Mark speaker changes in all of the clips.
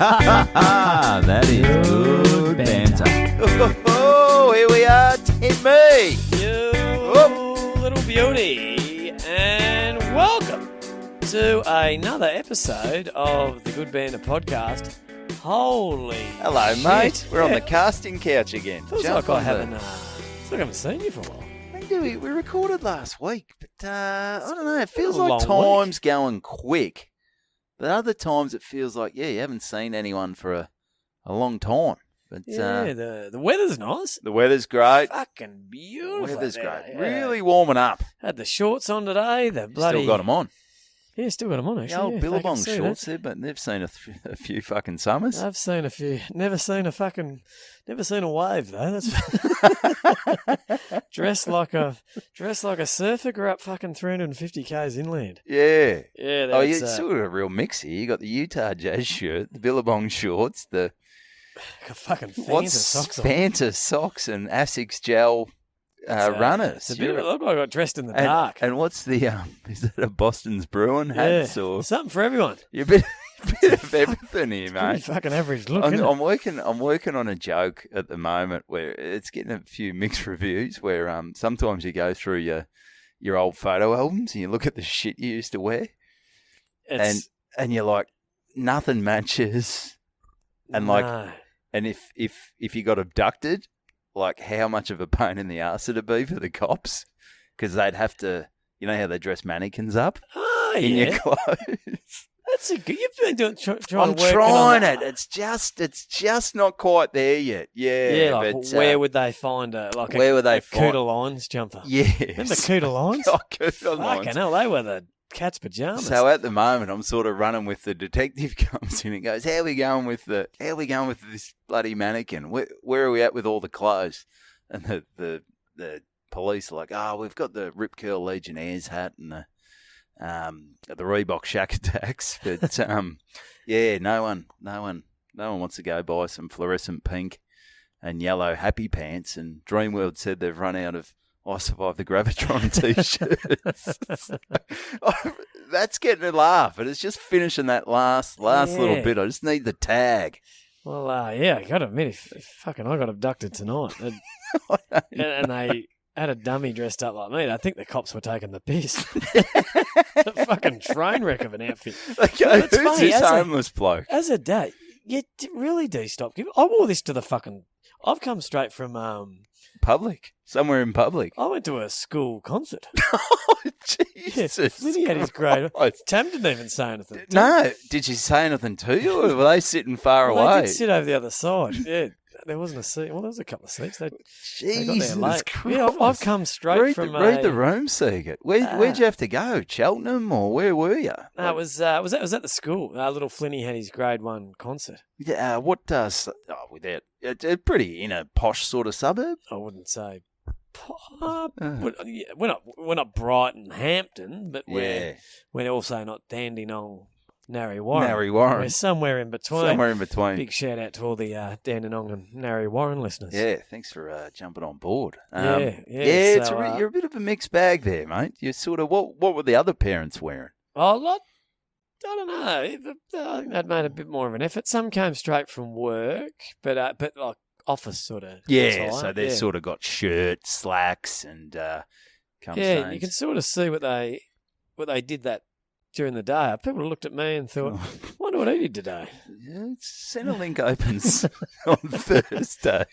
Speaker 1: That is good banter.
Speaker 2: Oh, here we are, Timmy.
Speaker 3: You little beauty, and welcome to another episode of the Good Banter podcast. Holy
Speaker 2: Hello,
Speaker 3: shit.
Speaker 2: mate. We're on the casting couch again.
Speaker 3: Feels
Speaker 2: Jump
Speaker 3: like I
Speaker 2: on
Speaker 3: haven't seen you for a while.
Speaker 2: We recorded last week, but I don't know. It feels
Speaker 3: a
Speaker 2: like
Speaker 3: long
Speaker 2: time's going quick. But other times it feels like, you haven't seen anyone for a long time. But
Speaker 3: Yeah, the weather's nice.
Speaker 2: the weather's great.
Speaker 3: Fucking beautiful.
Speaker 2: The weather's
Speaker 3: out
Speaker 2: great.
Speaker 3: there.
Speaker 2: Really warming up.
Speaker 3: Had the shorts on today. The bloody
Speaker 2: Still got them on.
Speaker 3: Yeah, still got them on actually.
Speaker 2: The old
Speaker 3: Yeah, if they can
Speaker 2: Billabong
Speaker 3: see
Speaker 2: shorts there, but they've seen a few fucking summers.
Speaker 3: that. I've seen a few. Never seen a wave though. That's dressed like a surfer. Grew up fucking 350 k's inland.
Speaker 2: Yeah.
Speaker 3: Yeah.
Speaker 2: Oh,
Speaker 3: That's,
Speaker 2: you sort of a real mix here. You got the Utah Jazz shirt, the Billabong shorts, the
Speaker 3: got fucking Fanta socks on.
Speaker 2: Fanta socks and Asics gel runners.
Speaker 3: It's a bit of it. Look like I got dressed in the dark.
Speaker 2: And what's the is that a Boston's Bruin hats or
Speaker 3: something for everyone.
Speaker 2: you're a bit of everything here,
Speaker 3: Pretty
Speaker 2: mate?
Speaker 3: fucking average look.
Speaker 2: I'm
Speaker 3: isn't it?
Speaker 2: working on a joke at the moment where it's getting a few mixed reviews. Where sometimes you go through your old photo albums and you look at the shit you used to wear,
Speaker 3: It's,
Speaker 2: and you're like, nothing matches. And like,
Speaker 3: no.
Speaker 2: and if you got abducted, like how much of a pain in the arse it'd be for the cops, because they'd have to, you know how they dress mannequins up
Speaker 3: Oh
Speaker 2: in
Speaker 3: yeah,
Speaker 2: your clothes.
Speaker 3: that's a good. You've been doing trying
Speaker 2: I'm
Speaker 3: to work
Speaker 2: trying
Speaker 3: on
Speaker 2: it. It's just not quite there yet. Yeah,
Speaker 3: Yeah, like
Speaker 2: but,
Speaker 3: where would they find a
Speaker 2: where would they
Speaker 3: a
Speaker 2: find-
Speaker 3: Cooter Lines jumper?
Speaker 2: Yes.
Speaker 3: Remember Cooter Lines?
Speaker 2: Oh, Cooter Lines.
Speaker 3: Fucking hell, they were the cat's pajamas.
Speaker 2: So at the moment, I'm sort of running with the detective comes in and goes, "How are we going with this bloody mannequin? Where are we at with all the clothes?" And the police are like, "Oh, we've got the Rip Curl Legionnaires hat and the Reebok Shack Attacks, but yeah, no one wants to go buy some fluorescent pink and yellow happy pants." And Dreamworld said they've run out of I Survived the Gravitron t-shirts. That's getting a laugh, but it's just finishing that last little
Speaker 3: Yeah.
Speaker 2: bit. I just need the tag.
Speaker 3: Well, yeah, I got to admit, if fucking I got abducted tonight, and they had a dummy dressed up like me, I think the cops were taking the piss. A fucking train wreck of an outfit.
Speaker 2: Okay,
Speaker 3: Well, it's
Speaker 2: who's
Speaker 3: funny,
Speaker 2: this
Speaker 3: as a-
Speaker 2: homeless bloke?
Speaker 3: As a dad, you really do stop giving. I wore this to the fucking. I've come straight from.
Speaker 2: Public. Somewhere in public.
Speaker 3: I went to a school concert.
Speaker 2: Oh, Jesus.
Speaker 3: Flinny had his grade.
Speaker 2: Christ.
Speaker 3: Tam didn't even say anything.
Speaker 2: No, did she say anything to you, or were they sitting far
Speaker 3: Well,
Speaker 2: away?
Speaker 3: they did sit over the other side. Yeah, there wasn't a seat. Well, there was a couple of seats. They got
Speaker 2: Jesus
Speaker 3: there late.
Speaker 2: Christ.
Speaker 3: Yeah, I've come straight
Speaker 2: read
Speaker 3: from.
Speaker 2: read the room, Siegert. Where'd you have to go? Cheltenham, or where were you?
Speaker 3: No, it was at the school. Little Flinny had his grade 1 concert.
Speaker 2: Yeah, what does? Oh, without it's pretty in a posh sort of suburb.
Speaker 3: I wouldn't say. We're not Brighton, Hampton, but
Speaker 2: Yeah,
Speaker 3: we're also not Dandenong, Narre Warren.
Speaker 2: Narre Warren.
Speaker 3: We're somewhere in between.
Speaker 2: Somewhere in between.
Speaker 3: Big shout out to all the Dandenong and Narre Warren listeners.
Speaker 2: Yeah, thanks for jumping on board.
Speaker 3: Yeah.
Speaker 2: It's
Speaker 3: So,
Speaker 2: you're a bit of a mixed bag there, mate. You sort of what were the other parents wearing?
Speaker 3: Oh, I don't know. I think they'd made a bit more of an effort. Some came straight from work, but like office sort of.
Speaker 2: Yeah,
Speaker 3: attire.
Speaker 2: so they've sort of got shirts, slacks, and
Speaker 3: Yeah, you can sort of see what they did that during the day. People looked at me and thought, "Wonder what he did today."
Speaker 2: Yeah, Centrelink opens on Thursday.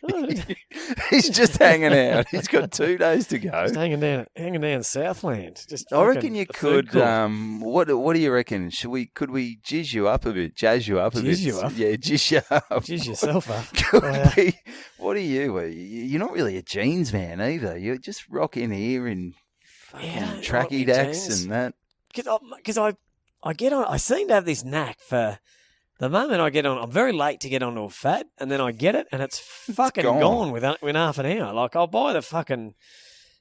Speaker 2: He's just hanging out. He's got 2 days to go.
Speaker 3: Just hanging down Southland. Just
Speaker 2: I reckon
Speaker 3: fucking
Speaker 2: you
Speaker 3: a food
Speaker 2: could.
Speaker 3: court.
Speaker 2: What do you reckon? Could we jizz you up a bit? Jazz you up a bit?
Speaker 3: Jizz you up?
Speaker 2: Yeah, jizz you up.
Speaker 3: Jizz yourself up.
Speaker 2: Could we? What are you? You're not really a jeans man either. You just rock in here in fucking
Speaker 3: Yeah, I don't
Speaker 2: tracky
Speaker 3: rock in
Speaker 2: dacks
Speaker 3: jeans.
Speaker 2: and that.
Speaker 3: Because I get on. I seem to have this knack for the moment I get on. I'm very late to get onto a fad, and then I get it, and it's fucking
Speaker 2: gone.
Speaker 3: gone within half an hour. Like I'll buy the fucking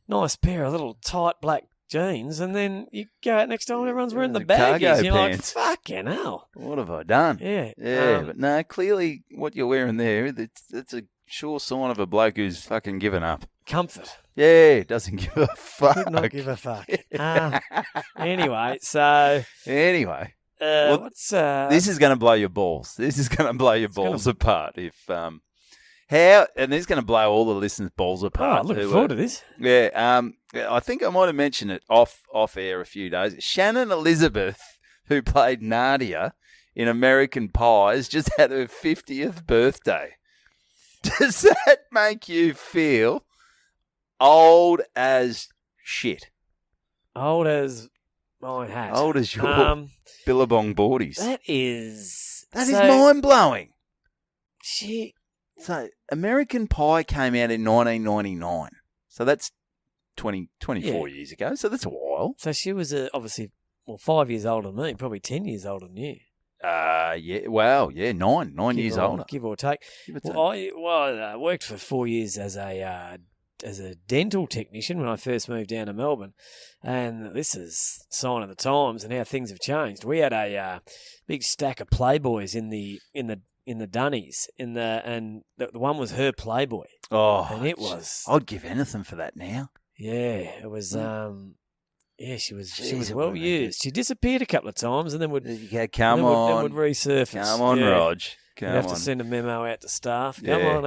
Speaker 3: nice pair of little tight black jeans, and then you go out next time and everyone's wearing the baggies.
Speaker 2: cargo
Speaker 3: You're
Speaker 2: pants.
Speaker 3: like, fucking hell.
Speaker 2: What have I done?
Speaker 3: Yeah.
Speaker 2: Yeah, but no, clearly what you're wearing there, it's a sure sign of a bloke who's fucking given up.
Speaker 3: Comfort.
Speaker 2: Yeah, doesn't give a fuck.
Speaker 3: Could not give a fuck. Anyway, so
Speaker 2: Anyway,
Speaker 3: What's
Speaker 2: This is going to blow your balls. This is going to blow your balls apart. If and this is going to blow all the listeners' balls apart.
Speaker 3: Looking forward to this.
Speaker 2: Yeah. I think I might have mentioned it off air a few days. Shannon Elizabeth, who played Nadia in American Pie, has just had her 50th birthday. Does that make you feel old as shit?
Speaker 3: Old as my hat.
Speaker 2: Old as your Billabong boardies.
Speaker 3: That is
Speaker 2: mind-blowing.
Speaker 3: So
Speaker 2: American Pie came out in 1999. So that's 24 years ago. So that's a while.
Speaker 3: So she was obviously 5 years older than me, probably 10 years older than you.
Speaker 2: Yeah. Well, yeah, 9 years older.
Speaker 3: Give or take. I worked for 4 years as a dental technician when I first moved down to Melbourne, and this is a sign of the times and how things have changed. We had a big stack of Playboys in the dunnies, and the one was her Playboy.
Speaker 2: Oh,
Speaker 3: and it was.
Speaker 2: I'd give anything for that now.
Speaker 3: Yeah, it was. She was well used. She disappeared a couple of times, and then would
Speaker 2: come on,
Speaker 3: then would resurface.
Speaker 2: Come on, Rog.
Speaker 3: You'd have to send a memo out to staff. Come
Speaker 2: Yeah.
Speaker 3: on,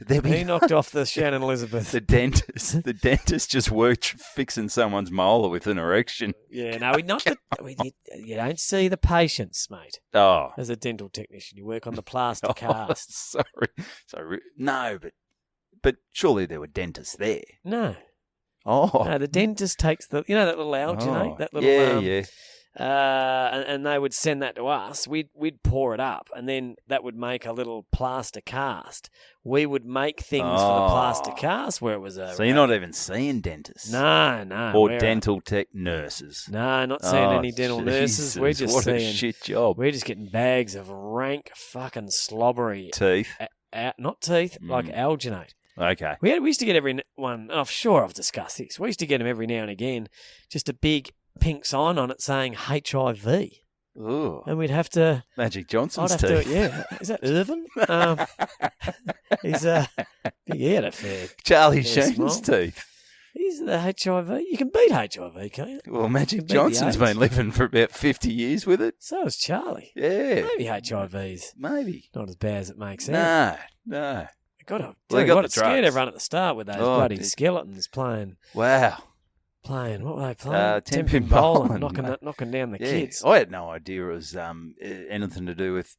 Speaker 3: who knocked off the Shannon Elizabeth?
Speaker 2: The dentist just worked fixing someone's molar with an erection.
Speaker 3: Yeah, no, you don't see the patients, mate.
Speaker 2: Oh,
Speaker 3: As a dental technician, you work on the plaster cast.
Speaker 2: Sorry. No, but surely there were dentists there.
Speaker 3: No.
Speaker 2: Oh.
Speaker 3: No, the dentist takes that little alginate, that little
Speaker 2: yeah.
Speaker 3: and they would send that to us. We'd pour it up, and then that would make a little plaster cast. We would make things for the plaster cast where it was a.
Speaker 2: So you're not even seeing dentists?
Speaker 3: No.
Speaker 2: Or dental tech nurses?
Speaker 3: No, not seeing any dental nurses. We're just
Speaker 2: what
Speaker 3: seeing
Speaker 2: a shit job.
Speaker 3: We're just getting bags of rank fucking slobbery
Speaker 2: Teeth?
Speaker 3: not teeth, like alginate.
Speaker 2: Okay.
Speaker 3: We used to get everyone. I'm sure I've discussed this. We used to get them every now and again. Just a big pink sign on it saying HIV.
Speaker 2: Ooh.
Speaker 3: And we'd have to.
Speaker 2: Magic Johnson's
Speaker 3: I'd have
Speaker 2: teeth.
Speaker 3: to. Yeah. Is that Irvin? He's he had a fair.
Speaker 2: Charlie
Speaker 3: fair
Speaker 2: Sheen's
Speaker 3: smile.
Speaker 2: teeth.
Speaker 3: He's the HIV. You can beat HIV, can't you?
Speaker 2: Well, Magic
Speaker 3: Beat the
Speaker 2: Johnson's
Speaker 3: AIDS.
Speaker 2: been living for about 50 years with it.
Speaker 3: So is Charlie.
Speaker 2: Yeah.
Speaker 3: Maybe HIV's
Speaker 2: Maybe.
Speaker 3: not as bad as it makes out.
Speaker 2: No.
Speaker 3: They
Speaker 2: got the
Speaker 3: it scared
Speaker 2: drugs.
Speaker 3: everyone at the start with those
Speaker 2: Oh,
Speaker 3: bloody
Speaker 2: dude.
Speaker 3: skeletons playing.
Speaker 2: Wow.
Speaker 3: What were they playing?
Speaker 2: Ten
Speaker 3: Pin
Speaker 2: pin
Speaker 3: bowling,
Speaker 2: bowling,
Speaker 3: knocking down the
Speaker 2: Yeah.
Speaker 3: kids.
Speaker 2: I had no idea it was anything to do with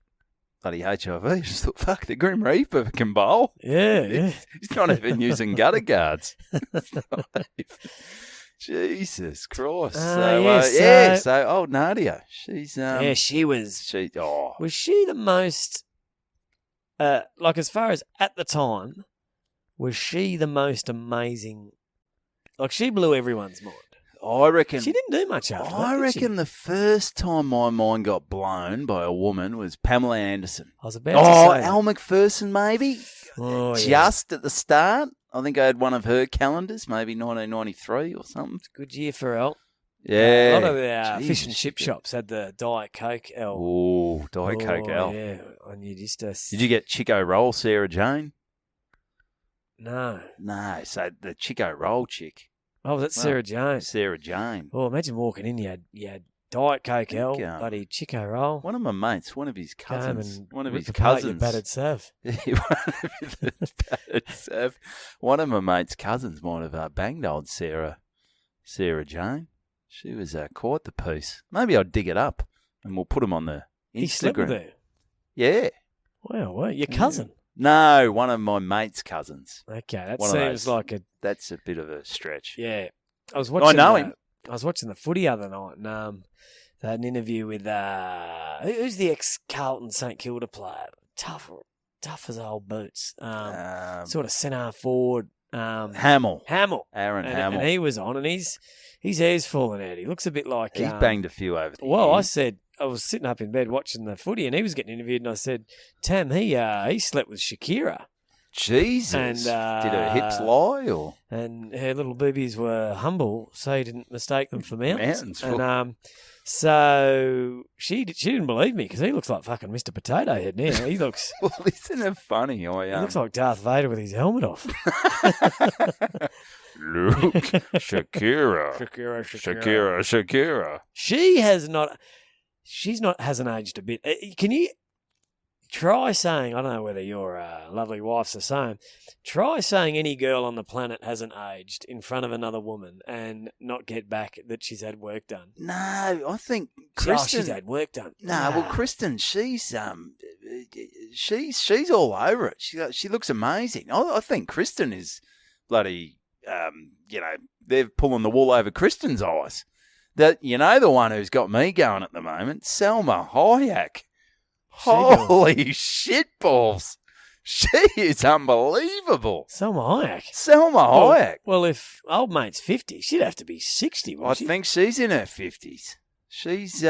Speaker 2: bloody HIV. I just thought, fuck, the Grim Reaper can bowl.
Speaker 3: Yeah.
Speaker 2: He's not even using gutter guards. Jesus Christ. So old Nadia, she's
Speaker 3: she was. Was she the most, as far as at the time, was she the most amazing? Like, she blew everyone's mind.
Speaker 2: I reckon.
Speaker 3: She didn't do much after that,
Speaker 2: I
Speaker 3: did
Speaker 2: reckon
Speaker 3: she?
Speaker 2: the first time my mind got blown by a woman was Pamela Anderson.
Speaker 3: I was about to say.
Speaker 2: Elle Macpherson, maybe.
Speaker 3: Oh, yeah.
Speaker 2: Just at the start. I think I had one of her calendars, maybe 1993 or something.
Speaker 3: Good year for Elle.
Speaker 2: Yeah.
Speaker 3: A lot of the
Speaker 2: Jesus.
Speaker 3: fish and chip shops had the Diet Coke Elle.
Speaker 2: Oh, Diet Coke Elle.
Speaker 3: Yeah. And you just.
Speaker 2: Did you get Chico Roll, Sarah Jane?
Speaker 3: No.
Speaker 2: No, so the Chico Roll chick.
Speaker 3: Oh, was that Sarah Jones?
Speaker 2: Sarah Jane.
Speaker 3: Oh, imagine walking in, you had Diet Coke Elle,
Speaker 2: Yeah.
Speaker 3: bloody Chico Roll.
Speaker 2: One of my mates, one of his cousins,
Speaker 3: One of his cousins. Battered Sav.
Speaker 2: One of my mate's cousins might have banged old Sarah Jane. She was quite the piece. Maybe I'll dig it up and we'll put them on the
Speaker 3: He slept with
Speaker 2: Instagram.
Speaker 3: her.
Speaker 2: Yeah.
Speaker 3: Wow, your cousin.
Speaker 2: No, one of my mate's cousins.
Speaker 3: Okay, that
Speaker 2: One of
Speaker 3: seems
Speaker 2: those.
Speaker 3: like a
Speaker 2: That's a bit of a stretch.
Speaker 3: yeah. I was watching.
Speaker 2: know him.
Speaker 3: I was watching the footy other night, and they had an interview with who's the ex Carlton St Kilda player, tough as old boots, sort of centre forward.
Speaker 2: Hamill. Aaron
Speaker 3: and,
Speaker 2: Hamill.
Speaker 3: and he was on, and his hair's falling out. He looks a bit like
Speaker 2: He's banged a few over the
Speaker 3: Well,
Speaker 2: years.
Speaker 3: I was sitting up in bed watching the footy, and he was getting interviewed, and I said, Tam, he slept with Shakira.
Speaker 2: Jesus.
Speaker 3: And,
Speaker 2: did her hips lie or?
Speaker 3: And her little boobies were humble, so he didn't mistake them for mountains.
Speaker 2: Mountains.
Speaker 3: And so she didn't believe me because he looks like fucking Mr. Potato Head now. He looks
Speaker 2: Well, isn't it funny?
Speaker 3: he looks like Darth Vader with his helmet off.
Speaker 2: Look, Shakira.
Speaker 3: Shakira.
Speaker 2: Shakira.
Speaker 3: She has not. hasn't aged a bit. Can you try saying, I don't know whether your lovely wife's the same, try saying any girl on the planet hasn't aged in front of another woman and not get back that she's had work done.
Speaker 2: No, I think Kristen...
Speaker 3: she's had work done.
Speaker 2: Well, Kristen, she's all over it. She looks amazing. I think Kristen is bloody, they're pulling the wool over Kristen's eyes. The one who's got me going at the moment, Salma Hayek. Holy shit balls. She is unbelievable.
Speaker 3: Selma Hayek.
Speaker 2: Well,
Speaker 3: if old mate's 50, she'd have to be 60, wouldn't she?
Speaker 2: I think she's in her 50s. She's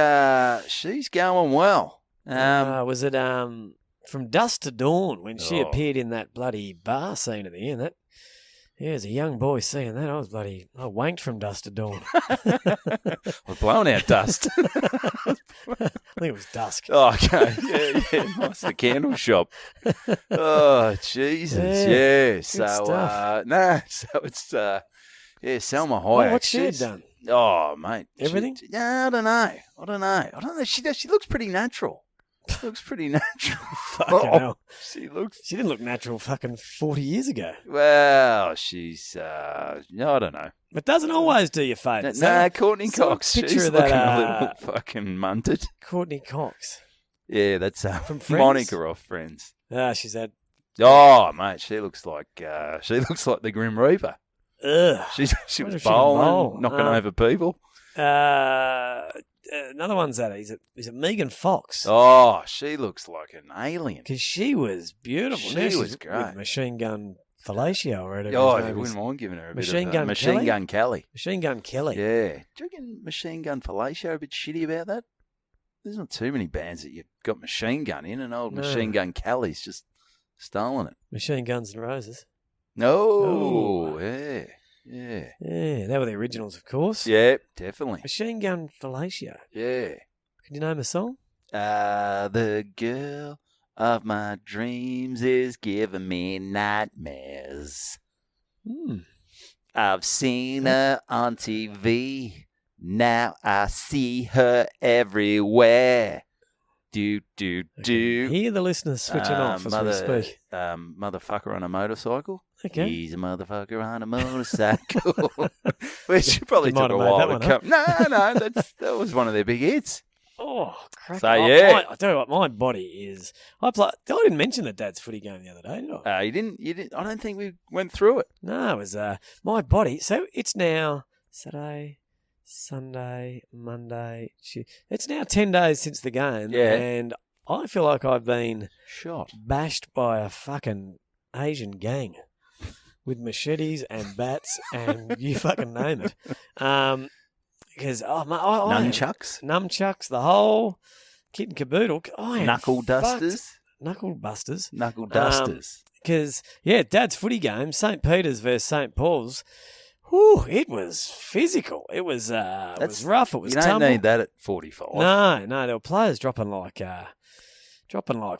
Speaker 2: going well.
Speaker 3: Was it From Dusk to Dawn when she appeared in that bloody bar scene at the end? As a young boy seeing that, I wanked from dusk to dawn.
Speaker 2: We're blowing out dust.
Speaker 3: I think it was dusk.
Speaker 2: Oh, okay. Yeah. Nice, the candle shop. Oh, Jesus. Yeah. So it's, Salma Hayek.
Speaker 3: What's she done?
Speaker 2: Oh, mate.
Speaker 3: Everything?
Speaker 2: I don't know. She looks pretty natural. Fucking
Speaker 3: hell.
Speaker 2: She
Speaker 3: didn't look natural fucking 40 years ago.
Speaker 2: Well, she's, I don't know.
Speaker 3: It doesn't always do you favours.
Speaker 2: Courtney Cox. She's looking a little fucking munted.
Speaker 3: Courtney Cox.
Speaker 2: Yeah, that's
Speaker 3: from Friends?
Speaker 2: Monica off Friends.
Speaker 3: She's had...
Speaker 2: Oh, mate, she looks like the Grim Reaper.
Speaker 3: Ugh.
Speaker 2: She was bowling, knocking over people.
Speaker 3: Another one's that. Is it Megan Fox?
Speaker 2: Oh, she looks like an alien.
Speaker 3: Because she was beautiful.
Speaker 2: She was great.
Speaker 3: With Machine Gun Fellatio or whatever.
Speaker 2: Oh, you wouldn't mind giving her a
Speaker 3: Machine
Speaker 2: bit of Machine Gun Kelly.
Speaker 3: Machine Gun Kelly.
Speaker 2: Yeah. Do you reckon Machine Gun Fellatio a bit shitty about that? There's not too many bands that you've got Machine Gun in, and old Machine Gun Kelly's just stolen it.
Speaker 3: Machine Guns and Roses.
Speaker 2: No. Yeah. Yeah.
Speaker 3: Yeah, they were the originals, of course.
Speaker 2: Yeah, definitely.
Speaker 3: Machine Gun Fellatio.
Speaker 2: Yeah.
Speaker 3: Can you name a song?
Speaker 2: The girl of my dreams is giving me nightmares. I've seen her on TV. Now I see her everywhere. Do.
Speaker 3: Hear the listeners switching off as we speak.
Speaker 2: Motherfucker on a motorcycle.
Speaker 3: Okay.
Speaker 2: He's a motherfucker on a motorcycle. Which probably took a while to come. No, that was one of their big hits.
Speaker 3: Oh, crap.
Speaker 2: So, yeah.
Speaker 3: I tell you what, my body is... I didn't mention the Dad's footy game the other day, did I?
Speaker 2: You didn't. I don't think we went through it.
Speaker 3: No, it was my body. So it's now Saturday, Sunday, Monday, Tuesday. It's now 10 days since the game.
Speaker 2: Yeah.
Speaker 3: And I feel like I've been
Speaker 2: shot,
Speaker 3: bashed by a fucking Asian gang with machetes and bats and you fucking name it. Because nunchucks, the whole kit and caboodle.
Speaker 2: Knuckle dusters.
Speaker 3: Because Dad's footy game, St. Peter's versus St. Paul's. Whew, it was physical. It was rough. It was tumble.
Speaker 2: You don't need that at 45.
Speaker 3: No, there were players dropping like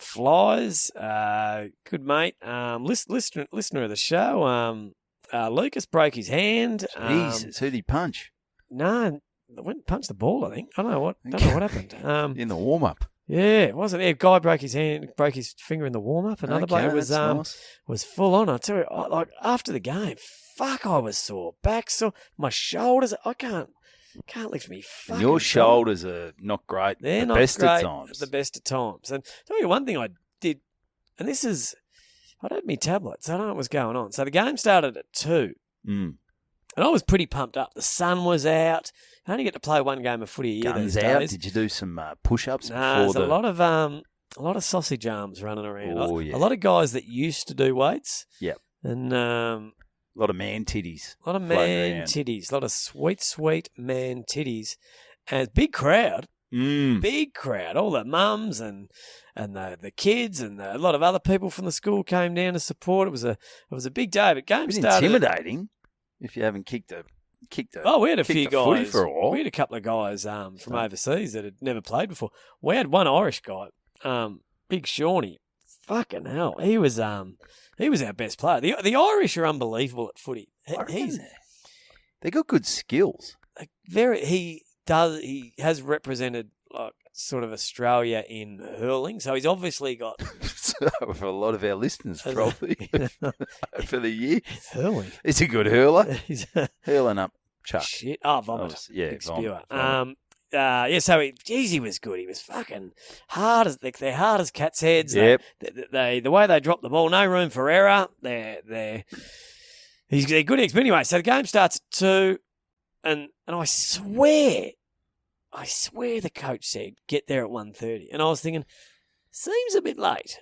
Speaker 3: flies. Good mate, listener of the show. Lucas broke his hand.
Speaker 2: Jesus, who'd he punch?
Speaker 3: No, I went and punched the ball, I think. I don't know what happened.
Speaker 2: In the warm-up.
Speaker 3: Yeah, it wasn't. Yeah, guy broke his finger in the warm-up. Another bloke was full on. I tell you, like after the game, fuck, I was sore. Back sore. My shoulders, I can't lift me fucking
Speaker 2: Your shoulders are not great.
Speaker 3: They're not
Speaker 2: best
Speaker 3: great
Speaker 2: at times.
Speaker 3: at the best of times. And tell you one thing I did, and this is, I'd had me tablets. I don't know what was going on. So the game started at 2. And I was pretty pumped up. The sun was out. I only get to play one game of footy a year
Speaker 2: Guns
Speaker 3: these
Speaker 2: out.
Speaker 3: days.
Speaker 2: Did you do some push-ups?
Speaker 3: There's a lot of sausage arms running around.
Speaker 2: Oh, yeah.
Speaker 3: A lot of guys that used to do weights.
Speaker 2: Yep.
Speaker 3: And
Speaker 2: a lot of man titties.
Speaker 3: A lot of man titties. A lot of sweet man titties. And big crowd. Big crowd. All the mums and the kids and a lot of other people from the school came down to support. It was a big day. But game started.
Speaker 2: Intimidating if you haven't kicked a.
Speaker 3: We had a few guys.
Speaker 2: For a while.
Speaker 3: We had a couple of guys from overseas that had never played before. We had one Irish guy, Big Shawnee. Fucking hell, he was our best player. The Irish are unbelievable at footy.
Speaker 2: They got good skills.
Speaker 3: He has represented like sort of Australia in hurling. So he's obviously got
Speaker 2: For a lot of our listeners, probably, for the year.
Speaker 3: hurling.
Speaker 2: He's a good hurler.
Speaker 3: He's
Speaker 2: Hurling up Chuck.
Speaker 3: shit. Oh, vomit.
Speaker 2: Yeah,
Speaker 3: Big
Speaker 2: vomit.
Speaker 3: spewer. So he was good. He was fucking hard as they're hard as cats' heads.
Speaker 2: Yep.
Speaker 3: They the way they drop the ball, no room for error. They're good eggs. But anyway, so the game starts at 2, and I swear the coach said get there at 1:30, and I was thinking seems a bit late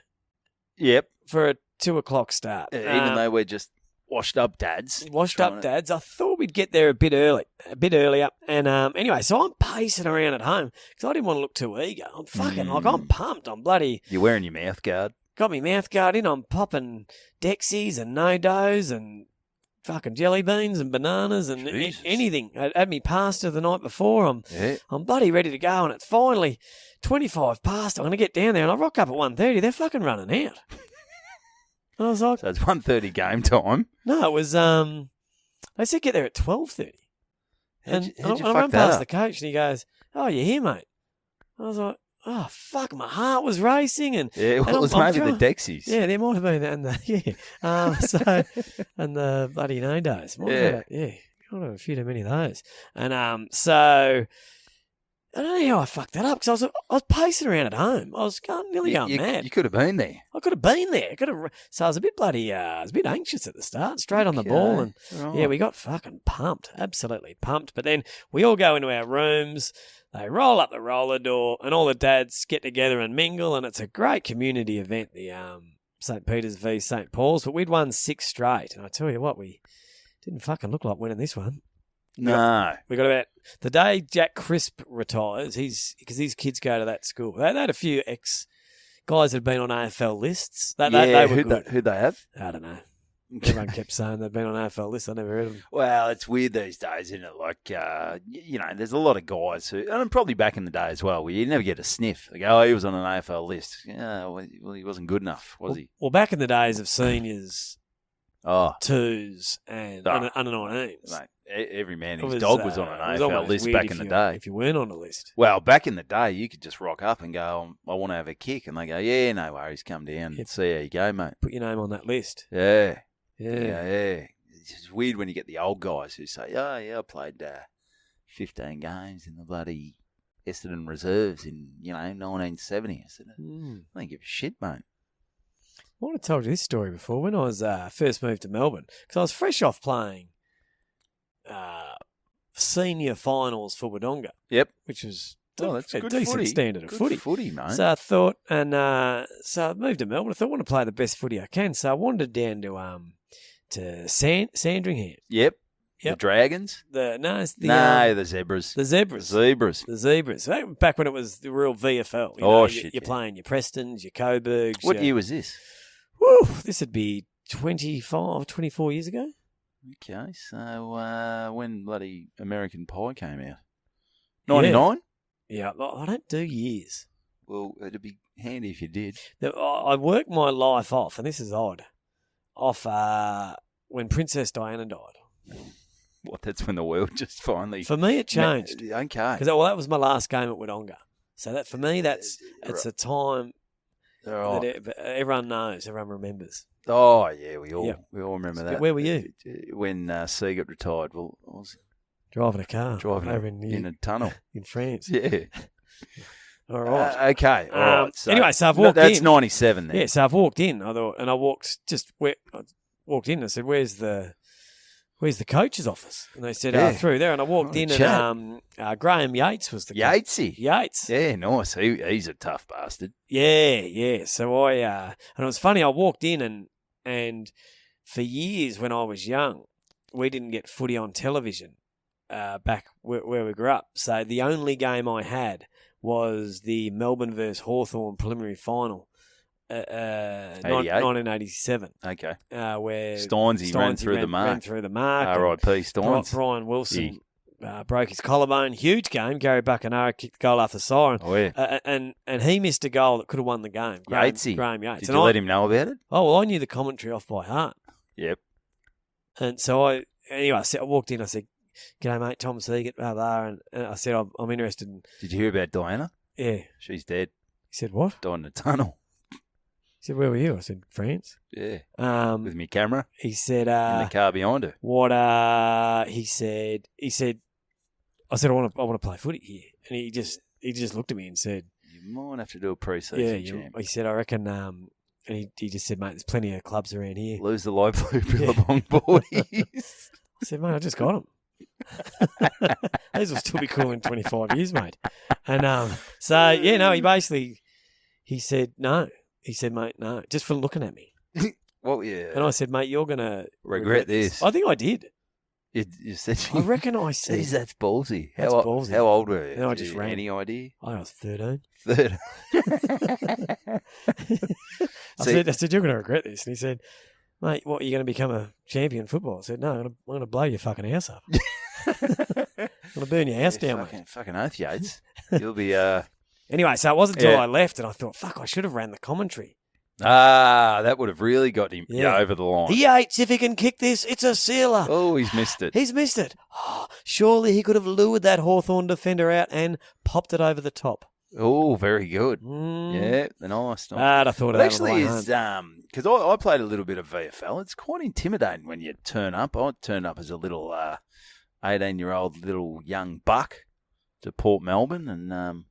Speaker 2: Yep.
Speaker 3: for a 2:00 start.
Speaker 2: Even though we're just washed up dads.
Speaker 3: I thought we'd get there a bit earlier. And anyway, so I'm pacing around at home because I didn't want to look too eager. I'm fucking I'm pumped. I'm bloody.
Speaker 2: You're wearing your mouth guard.
Speaker 3: Got my mouth guard in. I'm popping Dexies and no-dos and fucking jelly beans and bananas and anything. I had me pasta the night before. I'm bloody ready to go, and it's finally 25 past. I'm going to get down there, and I rock up at 1:30. They're fucking running out. And I was like,
Speaker 2: So it's 1:30 game time.
Speaker 3: no, it was, they said get there at 12:30. And
Speaker 2: How'd you
Speaker 3: I
Speaker 2: fuck
Speaker 3: run
Speaker 2: that
Speaker 3: past
Speaker 2: up?
Speaker 3: the coach, and he goes, oh, you're here, mate. I was like, oh, fuck, my heart was racing. And
Speaker 2: Yeah, well,
Speaker 3: and
Speaker 2: it was
Speaker 3: I'm
Speaker 2: maybe the Dexies.
Speaker 3: yeah, there might have been that. And and the bloody no-dos. Might have got a few too many of those. And so I don't know how I fucked that up because I was pacing around at home. I was nearly going mad.
Speaker 2: You could have been there.
Speaker 3: I could have been there. So I was a bit bloody. I was a bit anxious at the start. Straight on the ball, and
Speaker 2: Right.
Speaker 3: we got fucking pumped, absolutely pumped. But then we all go into our rooms. They roll up the roller door, and all the dads get together and mingle, and it's a great community event. The St. Peter's v St. Paul's, but we'd won 6 straight, and I tell you what, we didn't fucking look like winning this one.
Speaker 2: No.
Speaker 3: We got about the day Jack Crisp retires. Because his kids go to that school. They had a few ex-guys that had been on AFL lists. They were good.
Speaker 2: Who'd they have?
Speaker 3: I don't know. Everyone kept saying they've been on AFL lists. I never heard of them.
Speaker 2: Well, it's weird these days, isn't it? Like, there's a lot of guys who, and probably back in the day as well, where you never get a sniff. They go, oh, he was on an AFL list. Yeah, well, he wasn't good enough, was he?
Speaker 3: Well, back in the days of seniors,
Speaker 2: Oh,
Speaker 3: 2s and under 19s.
Speaker 2: mate, every man and
Speaker 3: It
Speaker 2: his
Speaker 3: was,
Speaker 2: dog was on an
Speaker 3: it was
Speaker 2: AFL
Speaker 3: almost
Speaker 2: list
Speaker 3: weird
Speaker 2: back
Speaker 3: if
Speaker 2: in the
Speaker 3: you-
Speaker 2: day.
Speaker 3: If you weren't on a list.
Speaker 2: Well, back in the day, you could just rock up and go, I want to have a kick. And they go, yeah, no worries, come down and see how you go, mate.
Speaker 3: Put your name on that list.
Speaker 2: Yeah.
Speaker 3: Yeah.
Speaker 2: Yeah. It's just weird when you get the old guys who say, oh, yeah, I played 15 games in the bloody Essendon Reserves in, 1970. I said, I don't give a shit, mate.
Speaker 3: I would have told you this story before. When I was first moved to Melbourne, because I was fresh off playing senior finals for Wodonga.
Speaker 2: Yep.
Speaker 3: Which was
Speaker 2: That's
Speaker 3: a
Speaker 2: good
Speaker 3: decent
Speaker 2: footy.
Speaker 3: standard of
Speaker 2: Good
Speaker 3: footy.
Speaker 2: mate.
Speaker 3: So I thought, so I moved to Melbourne. I thought I want to play the best footy I can. So I wandered down to Sandringham.
Speaker 2: Yep.
Speaker 3: Yep.
Speaker 2: The Dragons?
Speaker 3: The
Speaker 2: Zebras.
Speaker 3: The Zebras.
Speaker 2: The Zebras.
Speaker 3: Back when it was the real VFL. You're playing your Prestons, your Coburgs.
Speaker 2: What year was this?
Speaker 3: Woo, this would be 24 years ago.
Speaker 2: Okay, so when bloody American Pie came out? 99?
Speaker 3: Yeah, I don't do years.
Speaker 2: Well, it'd be handy if you did.
Speaker 3: I worked my life off, and this is odd, when Princess Diana died.
Speaker 2: What, that's when the world just finally...
Speaker 3: For me, it changed.
Speaker 2: Okay.
Speaker 3: Because that was my last game at Wodonga. So that for me, it's a time that everyone knows, everyone remembers.
Speaker 2: Oh, yeah, we all remember that.
Speaker 3: Where were you?
Speaker 2: When Siegert retired. Well, I was
Speaker 3: driving a car.
Speaker 2: Driving in a tunnel.
Speaker 3: In France.
Speaker 2: Yeah.
Speaker 3: All right.
Speaker 2: Okay. All right. So,
Speaker 3: anyway, so I've walked in.
Speaker 2: That's 97 then.
Speaker 3: Yeah, so I've walked in. I walked in and I said, where's the coach's office? And they said, through there. And I walked in and Graham Yates was the coach. Yates.
Speaker 2: Yeah, nice. He's a tough bastard.
Speaker 3: Yeah. So and it was funny, I walked in and for years when I was young, we didn't get footy on television back where we grew up. So the only game I had was the Melbourne versus Hawthorn preliminary final. 1987.
Speaker 2: Okay.
Speaker 3: Where
Speaker 2: Steinsy ran through the mark. R.I.P. Steins.
Speaker 3: Brian Wilson broke his collarbone. Huge game. Gary Buccanara kicked the goal after siren.
Speaker 2: Oh, yeah.
Speaker 3: And he missed a goal that could have won the game. Graham Yates.
Speaker 2: Did you let him know about it?
Speaker 3: Oh, well, I knew the commentary off by heart.
Speaker 2: Yep.
Speaker 3: And so I walked in, I said, "G'day, mate, Tom Siegert, blah, blah," and I said, I'm interested in...
Speaker 2: Did you hear about Diana?
Speaker 3: Yeah.
Speaker 2: She's dead.
Speaker 3: He said, what?
Speaker 2: Died in a tunnel.
Speaker 3: He said, where were you? I said, France.
Speaker 2: Yeah.
Speaker 3: With
Speaker 2: With me camera
Speaker 3: he said,
Speaker 2: in the car behind her.
Speaker 3: what? He said. I said, I want to play footy here, and he just looked at me and said,
Speaker 2: You might have to do a pre-season,
Speaker 3: yeah.
Speaker 2: champ.
Speaker 3: He said, I reckon. And he just said, mate, there's plenty of clubs around here.
Speaker 2: Lose the light blue billabong boys.
Speaker 3: I said, mate, I just got them. These will still be cool in 25 years, mate. And so, yeah, no, he said, no. He said, mate, no, just for looking at me.
Speaker 2: Well, yeah.
Speaker 3: And I said, mate, you're going to
Speaker 2: regret this.
Speaker 3: I think I did.
Speaker 2: You said
Speaker 3: I reckon I said.
Speaker 2: Jeez, that's ballsy.
Speaker 3: That's ballsy.
Speaker 2: How old were you?
Speaker 3: And I just ran.
Speaker 2: Any idea?
Speaker 3: I was 13.
Speaker 2: Third.
Speaker 3: I said, you're going to regret this. And he said, mate, what, are you going to become a champion football? I said, no, I'm going to blow your fucking house up. I'm going to burn your house down, mate.
Speaker 2: Fucking oath, Yates. You'll be...
Speaker 3: Anyway, so it wasn't until I left and I thought, fuck, I should have ran the commentary.
Speaker 2: that would have really got him over the line.
Speaker 3: He hates if he can kick this. It's a sealer.
Speaker 2: Oh, he's missed it.
Speaker 3: He's missed it. Oh, surely he could have lured that Hawthorn defender out and popped it over the top.
Speaker 2: Oh, very good. Yeah, nice.
Speaker 3: I thought of that
Speaker 2: actually
Speaker 3: on the way
Speaker 2: is because I played a little bit of VFL. It's quite intimidating when you turn up. I turned up as a little 18-year-old little young buck to Port Melbourne, and
Speaker 3: well,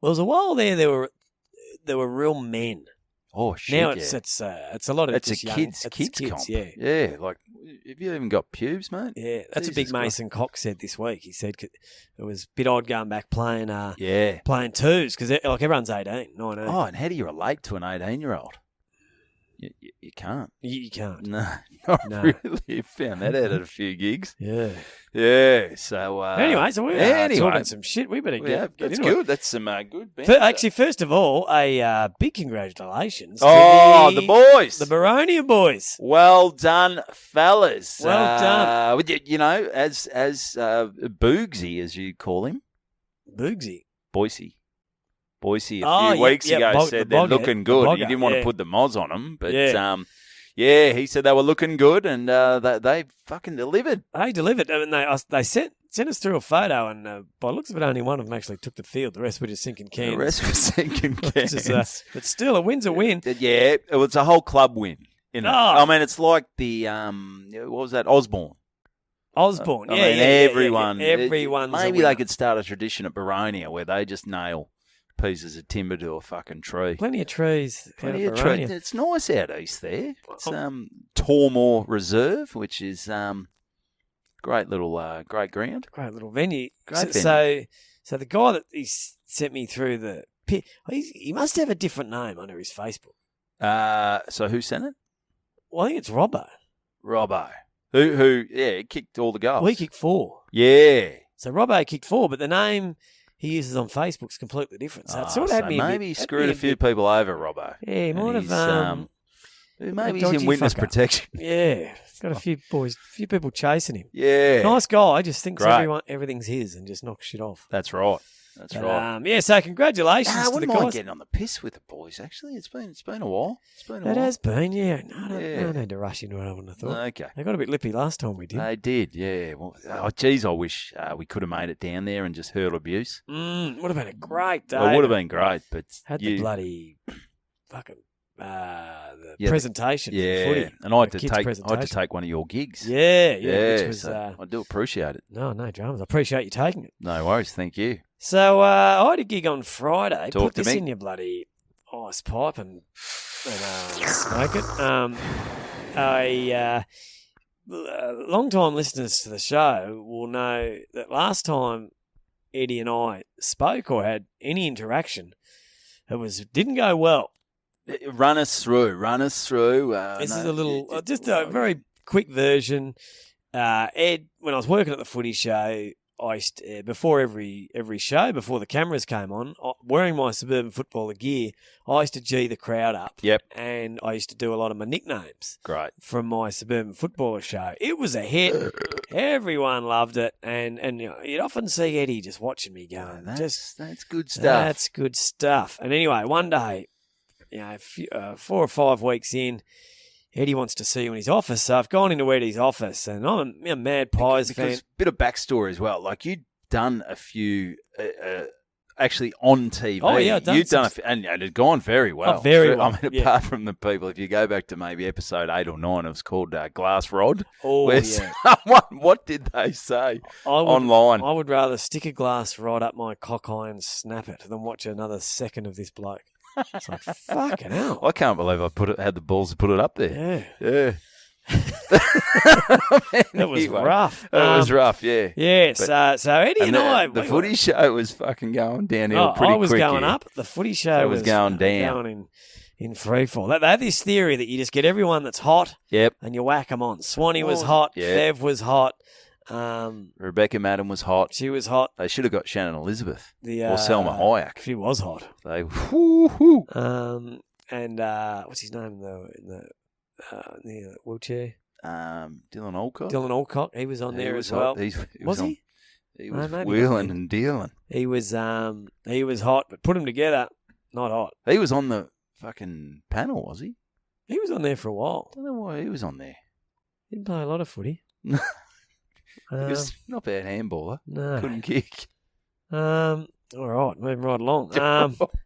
Speaker 3: there was a while there were real men.
Speaker 2: Oh shit!
Speaker 3: Now it's a lot of
Speaker 2: it's
Speaker 3: just
Speaker 2: a
Speaker 3: young,
Speaker 2: kids comp.
Speaker 3: Yeah,
Speaker 2: like have you even got pubes, mate?
Speaker 3: Yeah, that's
Speaker 2: Jesus
Speaker 3: what Big Mason Cox said this week. He said it was a bit odd going back playing playing twos because like everyone's 18, 19.
Speaker 2: Oh, and how do you relate to an 18-year-old? You can't.
Speaker 3: You can't.
Speaker 2: No, not
Speaker 3: No.
Speaker 2: really. Found that out at a few gigs.
Speaker 3: Yeah.
Speaker 2: Yeah. So
Speaker 3: Anyway, so we're talking some shit. We better get
Speaker 2: that's
Speaker 3: into
Speaker 2: good.
Speaker 3: it.
Speaker 2: That's some good banter.
Speaker 3: Actually, first of all, a big congratulations to
Speaker 2: the boys.
Speaker 3: the Baronia boys.
Speaker 2: Well done, fellas.
Speaker 3: Well done.
Speaker 2: You know, as Boogsy, as you call him.
Speaker 3: Boogsy.
Speaker 2: Boise a few weeks ago said they're looking good. He didn't want to put the moz on them, but he said they were looking good, and they fucking delivered.
Speaker 3: They delivered, and they sent us through a photo, and by the looks of it, only one of them actually took the field. The rest were just sinking cans.
Speaker 2: The rest were sinking cans.
Speaker 3: But still, a win's a win.
Speaker 2: Yeah, it was a whole club win. I mean, it's like the what was that, Osborne?
Speaker 3: Osborne,
Speaker 2: everyone.
Speaker 3: Maybe
Speaker 2: they could start a tradition at Baronia where they just nail pieces of timber to a fucking tree.
Speaker 3: Plenty of trees.
Speaker 2: Plenty of trees. It's nice out east there. It's Tormore Reserve, which is great little great ground.
Speaker 3: Great little venue.
Speaker 2: Great venue.
Speaker 3: So the guy that he sent me through the pit, he must have a different name under his Facebook.
Speaker 2: So who sent it?
Speaker 3: Well, I think it's Robbo.
Speaker 2: Who he kicked all the goals.
Speaker 3: Well, he kicked 4.
Speaker 2: Yeah.
Speaker 3: So Robbo kicked 4, but the name he uses on Facebook's completely different. So it sort of had me
Speaker 2: maybe he screwed a few people over, Robbo.
Speaker 3: Yeah, he might have.
Speaker 2: Maybe he's in witness protection.
Speaker 3: Yeah, he's got a few people chasing him.
Speaker 2: Yeah,
Speaker 3: nice guy. Just thinks everything's his and just knocks shit off.
Speaker 2: That's right. Right.
Speaker 3: So congratulations to the guys.
Speaker 2: I wouldn't mind getting on the piss with the boys. Actually, it's been a while.
Speaker 3: It has been, yeah. No need to rush into it. I wouldn't have thought.
Speaker 2: Okay.
Speaker 3: They got a bit lippy last time we did.
Speaker 2: They did, yeah. Well, I wish we could have made it down there and just heard abuse.
Speaker 3: Would have been a great day.
Speaker 2: It would have been great, but
Speaker 3: had the bloody fucking presentation.
Speaker 2: Yeah,
Speaker 3: for footy,
Speaker 2: and I had to take one of your gigs.
Speaker 3: Yeah. Which was,
Speaker 2: I do appreciate it.
Speaker 3: No dramas. I appreciate you taking it.
Speaker 2: No worries, thank you.
Speaker 3: So I had a gig on Friday.
Speaker 2: Put
Speaker 3: this in your bloody ice pipe and smoke it. Long-time listeners to the show will know that last time Eddie and I spoke or had any interaction, it didn't go well.
Speaker 2: Run us through.
Speaker 3: This is a little, just a very quick version. Ed, when I was working at the Footy Show, I used to, before every show, before the cameras came on, wearing my Suburban Footballer gear, I used to gee the crowd up.
Speaker 2: Yep.
Speaker 3: And I used to do a lot of my nicknames.
Speaker 2: Great.
Speaker 3: From my Suburban Footballer show. It was a hit. Everyone loved it. And you'd often see Eddie just watching me going,
Speaker 2: that's good stuff.
Speaker 3: That's good stuff. And anyway, one day, 4 or 5 weeks in, Eddie wants to see you in his office, so I've gone into Eddie's office, and I'm a mad Pies fan.
Speaker 2: Bit of backstory as well. Like, you'd done a few actually on TV.
Speaker 3: Oh, yeah, I've done
Speaker 2: You've done
Speaker 3: some-
Speaker 2: and it had gone very well.
Speaker 3: Oh, very well,
Speaker 2: I mean,
Speaker 3: yeah.
Speaker 2: apart from the people, if you go back to maybe episode 8 or 9, it was called Glass Rod.
Speaker 3: Oh,
Speaker 2: where
Speaker 3: yeah.
Speaker 2: someone, what did they say online?
Speaker 3: I would rather stick a glass right up my cock eye and snap it than watch another second of this bloke. It's like, fucking hell.
Speaker 2: I can't believe I had the balls to put it up there.
Speaker 3: Yeah. That was
Speaker 2: Anyway,
Speaker 3: rough.
Speaker 2: It was rough, yeah.
Speaker 3: Yeah, so Eddie and I...
Speaker 2: The Footy Show was fucking going downhill pretty quick.
Speaker 3: I was going
Speaker 2: here.
Speaker 3: up. The Footy Show
Speaker 2: was going down.
Speaker 3: Going in free fall. They had this theory that you just get everyone that's hot
Speaker 2: Yep.
Speaker 3: and you whack them on. Swanee was hot.
Speaker 2: yeah.
Speaker 3: Fev was hot.
Speaker 2: Rebecca Madden was hot.
Speaker 3: She was hot.
Speaker 2: They should have got Shannon Elizabeth
Speaker 3: Or
Speaker 2: Salma Hayek.
Speaker 3: She was hot.
Speaker 2: They whoo.
Speaker 3: And what's his name in the wheelchair?
Speaker 2: Dylan Alcott.
Speaker 3: Dylan Alcott. He was on there
Speaker 2: was
Speaker 3: as well.
Speaker 2: hot.
Speaker 3: Was he?
Speaker 2: He was
Speaker 3: maybe
Speaker 2: wheeling
Speaker 3: not.
Speaker 2: and dealing.
Speaker 3: He was hot, but put him together, not hot.
Speaker 2: He was on the fucking panel, was he?
Speaker 3: He was on there for a while.
Speaker 2: I don't know why he was on there.
Speaker 3: Didn't play a lot of footy.
Speaker 2: He was not bad handballer.
Speaker 3: No.
Speaker 2: Couldn't kick.
Speaker 3: All right, moving right along.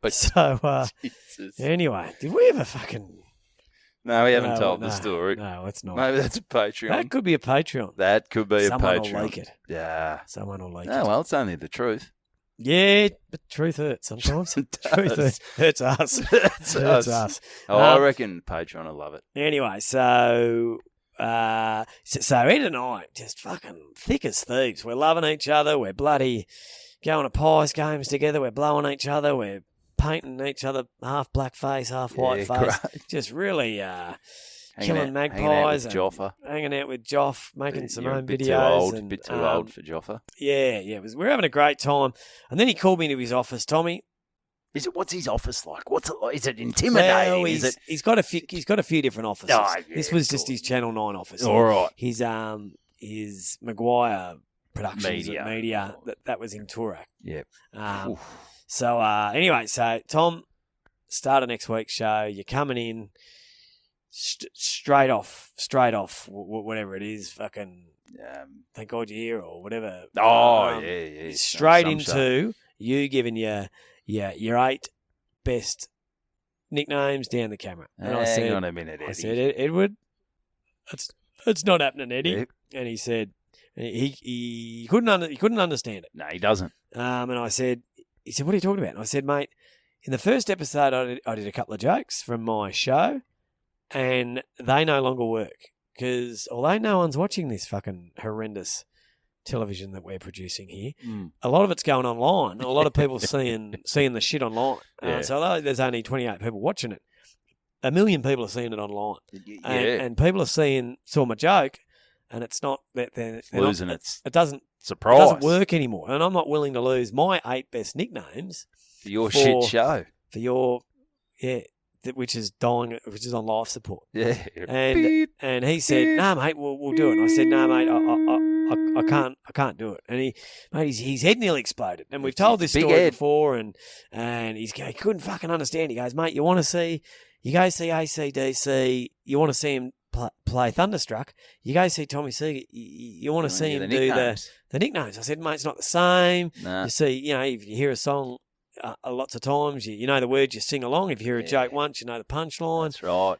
Speaker 2: But Jesus.
Speaker 3: Anyway, did we ever fucking...
Speaker 2: No, we haven't told the story.
Speaker 3: No, let's not.
Speaker 2: Maybe that's a Patreon.
Speaker 3: That could be a Patreon.
Speaker 2: That could be
Speaker 3: Someone
Speaker 2: a Patreon.
Speaker 3: will like it.
Speaker 2: Yeah.
Speaker 3: Someone will like it.
Speaker 2: Oh, well, it's only the truth.
Speaker 3: Yeah, but truth hurts sometimes.
Speaker 2: It
Speaker 3: Truth
Speaker 2: does.
Speaker 3: hurts us.
Speaker 2: Hurts
Speaker 3: us.
Speaker 2: Oh, I reckon Patreon will love it.
Speaker 3: Anyway, so Ed and I, just fucking thick as thieves. We're loving each other. We're bloody going to Pies games together. We're blowing each other. We're painting each other half black face, half white face.
Speaker 2: Great.
Speaker 3: Just really
Speaker 2: Hanging
Speaker 3: killing
Speaker 2: out
Speaker 3: magpies.
Speaker 2: with Joffa.
Speaker 3: Hanging out with Joff, making some
Speaker 2: You're
Speaker 3: own
Speaker 2: a bit
Speaker 3: videos.
Speaker 2: Too old, bit too old for Joffa.
Speaker 3: Yeah, we're having a great time. And then he called me into his office, Tommy.
Speaker 2: What's his office like? What's it like? Is it intimidating?
Speaker 3: Well, he's got a few different offices.
Speaker 2: Oh, yeah,
Speaker 3: this was just
Speaker 2: cool.
Speaker 3: his Channel 9 office.
Speaker 2: All right.
Speaker 3: His McGuire Productions media that was in Toorak.
Speaker 2: Yep.
Speaker 3: So anyway, so Tom, start of next week's show. You're coming in straight off, whatever it is, fucking. Thank God you're here or whatever.
Speaker 2: Oh yeah.
Speaker 3: Straight into you giving your 8 best nicknames down the camera. And I said,
Speaker 2: hang on a minute, Eddie.
Speaker 3: I said, Edward, it's not happening, Eddie.
Speaker 2: Yep.
Speaker 3: And he said he couldn't understand it.
Speaker 2: No, he doesn't.
Speaker 3: And I said, he said, what are you talking about? And I said, mate, in the first episode, I did a couple of jokes from my show, and they no longer work because although no one's watching this fucking horrendous television that we're producing here, a lot of it's going online. A lot of people seeing the shit online.
Speaker 2: Yeah.
Speaker 3: So although there's only 28 people watching it, 1 million people are seeing it online.
Speaker 2: Yeah.
Speaker 3: And people are saw my joke, and it's not that they're
Speaker 2: losing
Speaker 3: not,
Speaker 2: its
Speaker 3: it doesn't
Speaker 2: surprise.
Speaker 3: It doesn't work anymore. And I'm not willing to lose my 8 best nicknames
Speaker 2: for your shit show.
Speaker 3: For your which is dying, which is on life support.
Speaker 2: Yeah.
Speaker 3: And he said, "No, mate, we'll do it." And I said, "No, mate, I can't do it." And his head nearly exploded. And we've told this story before, and he couldn't fucking understand. He goes, "Mate, you go see AC/DC, you want to see him play Thunderstruck, you go see Tommy Siegert, you want to see him do the nicknames." I said, "Mate, it's not the same.
Speaker 2: Nah.
Speaker 3: You see, if you hear a song lots of times, you know the words, you sing along. If you hear a joke once, you know the punchline."
Speaker 2: That's right.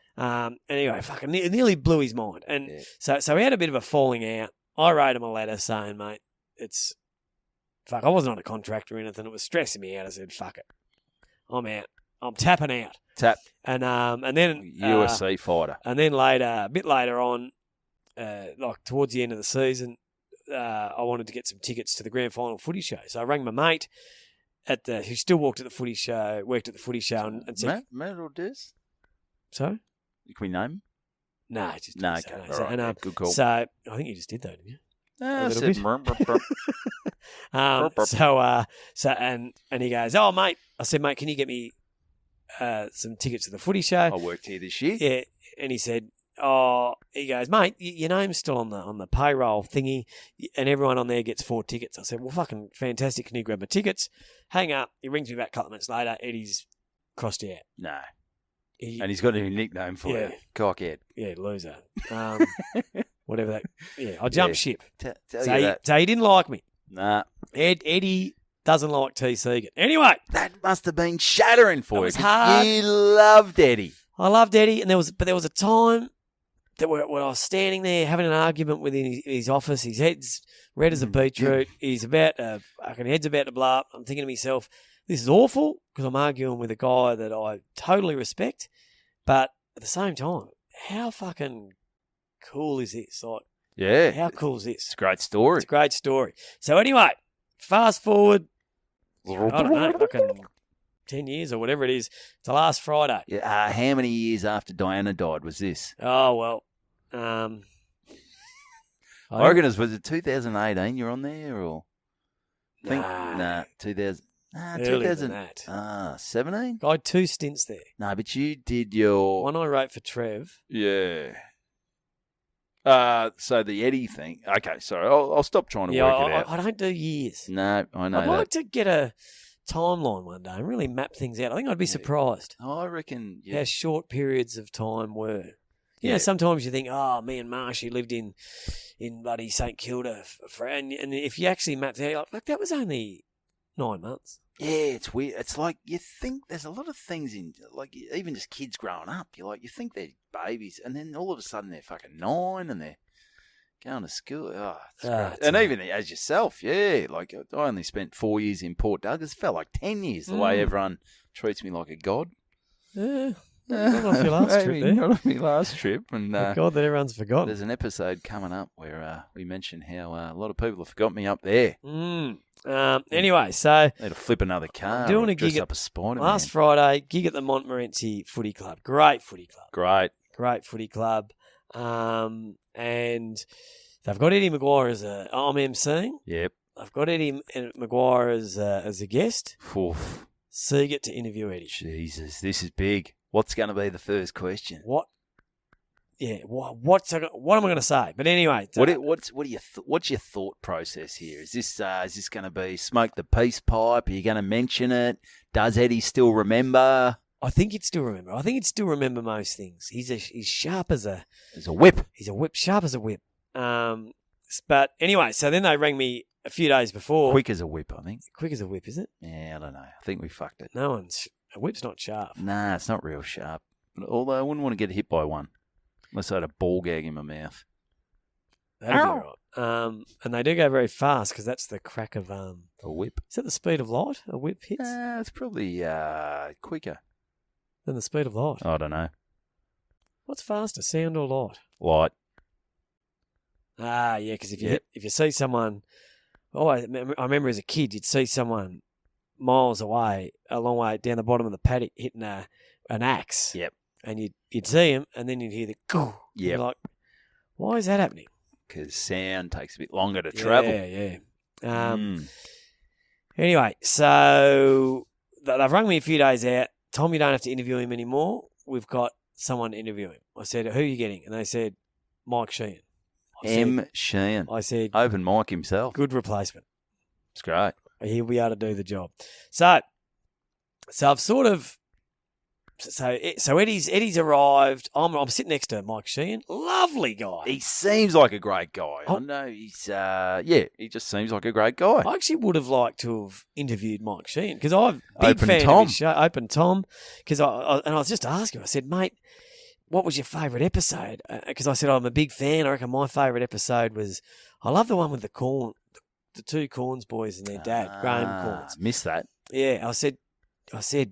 Speaker 3: Anyway, fucking it nearly blew his mind. And so we had a bit of a falling out. I wrote him a letter saying, "Mate, I wasn't on a contract or anything. It was stressing me out." I said, "Fuck it. I'm out. I'm tapping out."
Speaker 2: Tap.
Speaker 3: And then
Speaker 2: USC fighter.
Speaker 3: And then a bit later on, like towards the end of the season, I wanted to get some tickets to the grand final Footy Show. So I rang my mate who still worked at the Footy Show, and said,
Speaker 2: Matt or Des?
Speaker 3: Sorry?
Speaker 2: Can we name him?
Speaker 3: No, just
Speaker 2: no.
Speaker 3: okay.
Speaker 2: All right, good call.
Speaker 3: So I think you just did that, didn't you?
Speaker 2: A
Speaker 3: little
Speaker 2: bit.
Speaker 3: And he goes, "Oh, mate," I said, "Mate, can you get me some tickets to the Footy Show?"
Speaker 2: I worked here this year.
Speaker 3: Yeah, and he said, he goes, "Mate, your name's still on the payroll thingy, and everyone on there gets 4 tickets." I said, "Well, fucking fantastic. Can you grab my tickets?" Hang up. He rings me back a couple of minutes later. Eddie's crossed you out.
Speaker 2: No. And he's got a new nickname for you. Cockhead.
Speaker 3: Yeah, loser. Whatever that. Yeah, I jumped ship.
Speaker 2: Tell you that.
Speaker 3: So he didn't like me.
Speaker 2: Nah.
Speaker 3: Eddie doesn't like T. Siegert. Anyway.
Speaker 2: That must have been shattering for you.
Speaker 3: Was hard.
Speaker 2: You loved Eddie.
Speaker 3: I loved Eddie, and there was a time that when I was standing there having an argument within his office, his head's red as a beetroot, he's head's about to blow up. I'm thinking to myself, this is awful because I'm arguing with a guy that I totally respect, but at the same time, how fucking cool is this? Like,
Speaker 2: Yeah.
Speaker 3: how cool is this?
Speaker 2: It's a great story.
Speaker 3: It's a great story. So anyway, fast forward, I don't know, fucking 10 years or whatever it is. It's the last Friday.
Speaker 2: Yeah, how many years after Diana died was this?
Speaker 3: Oh, well.
Speaker 2: I reckon was it 2018 you're on there? Or
Speaker 3: Nah.
Speaker 2: 2000.
Speaker 3: Earlier than that.
Speaker 2: 17?
Speaker 3: I had 2 stints there.
Speaker 2: No, but you did your...
Speaker 3: One I wrote for Trev.
Speaker 2: Yeah. So the Eddie thing. Okay, sorry. I'll stop trying to work it out.
Speaker 3: I don't do years.
Speaker 2: No, I know
Speaker 3: I'd like to get a timeline one day and really map things out. I think I'd be surprised
Speaker 2: I reckon... Yeah.
Speaker 3: how short periods of time were. You
Speaker 2: Yeah.
Speaker 3: know, sometimes you think, oh, me and Marshy lived in bloody St Kilda, and if you actually map that, you're like, fuck, that was only 9 months.
Speaker 2: Yeah, it's weird. It's like you think there's a lot of things in, like even just kids growing up. You think they're babies, and then all of a sudden they're fucking 9 and they're going to school. Oh, it's great. And even as yourself, yeah. Like I only spent 4 years in Port Douglas. It felt like 10 years the way everyone treats me like a god.
Speaker 3: Yeah. Not off your last trip there.
Speaker 2: Not on my last trip. And
Speaker 3: God, that everyone's forgotten.
Speaker 2: there's an episode coming up where we mention how a lot of people have forgot me up there.
Speaker 3: Anyway, so
Speaker 2: Need to flip another car.
Speaker 3: doing a
Speaker 2: dress
Speaker 3: gig
Speaker 2: up a Spider-Man.
Speaker 3: last Friday, gig at the Montmorency Footy Club. Great footy club.
Speaker 2: Great.
Speaker 3: Footy club. And they've got Eddie McGuire I'm emceeing.
Speaker 2: Yep.
Speaker 3: I've got Eddie McGuire as a guest.
Speaker 2: Oof.
Speaker 3: Siegert to interview Eddie.
Speaker 2: Jesus, this is big. What's going to be the first question?
Speaker 3: What? Yeah. What am I going to say? But anyway,
Speaker 2: What's your thought process here? Is this going to be smoke the peace pipe? Are you going to mention it? Does Eddie still remember?
Speaker 3: I think he'd still remember. I think he'd still remember most things. He's sharp as a
Speaker 2: whip.
Speaker 3: He's a whip, sharp as a whip. But anyway, so then they rang me a few days before.
Speaker 2: Quick as a whip, I think.
Speaker 3: Quick as a whip, is it?
Speaker 2: Yeah, I don't know. I think we fucked it.
Speaker 3: A whip's not sharp.
Speaker 2: Nah, it's not real sharp. Although I wouldn't want to get hit by one. Unless I had a ball gag in my mouth.
Speaker 3: That'd be all right. And they do go very fast because that's the crack of
Speaker 2: a whip.
Speaker 3: Is that the speed of light? A whip hits?
Speaker 2: It's probably quicker
Speaker 3: than the speed of light.
Speaker 2: I don't know.
Speaker 3: What's faster, sound or light?
Speaker 2: Light.
Speaker 3: Yeah, because if you see someone, I remember as a kid, you'd see someone miles away, a long way down the bottom of the paddock, hitting an axe.
Speaker 2: Yep.
Speaker 3: And you'd see him, and then you'd hear the goo.
Speaker 2: Yep.
Speaker 3: You're like, why is that happening?
Speaker 2: Because sound takes a bit longer to travel.
Speaker 3: Yeah. Anyway, so they've rung me a few days out. Tom, you don't have to interview him anymore. We've got someone to interview him. I said, who are you getting? And they said, Mike Sheehan.
Speaker 2: Sheehan.
Speaker 3: I said,
Speaker 2: open Mike himself.
Speaker 3: Good replacement.
Speaker 2: It's great.
Speaker 3: He'll be able to do the job. So I've sort of. So Eddie's arrived. I'm sitting next to Mike Sheehan. Lovely guy.
Speaker 2: He seems like a great guy. I know he's he just seems like a great guy.
Speaker 3: I actually would have liked to have interviewed Mike Sheehan because I'm a big
Speaker 2: Open
Speaker 3: fan
Speaker 2: Tom.
Speaker 3: of his show. Open Tom. Because I was just asking him. I said, mate, what was your favourite episode? Because I said I'm a big fan. I reckon my favourite episode was I love the one with the two Corns boys and their dad, Graham Corns.
Speaker 2: Missed that.
Speaker 3: Yeah, I said,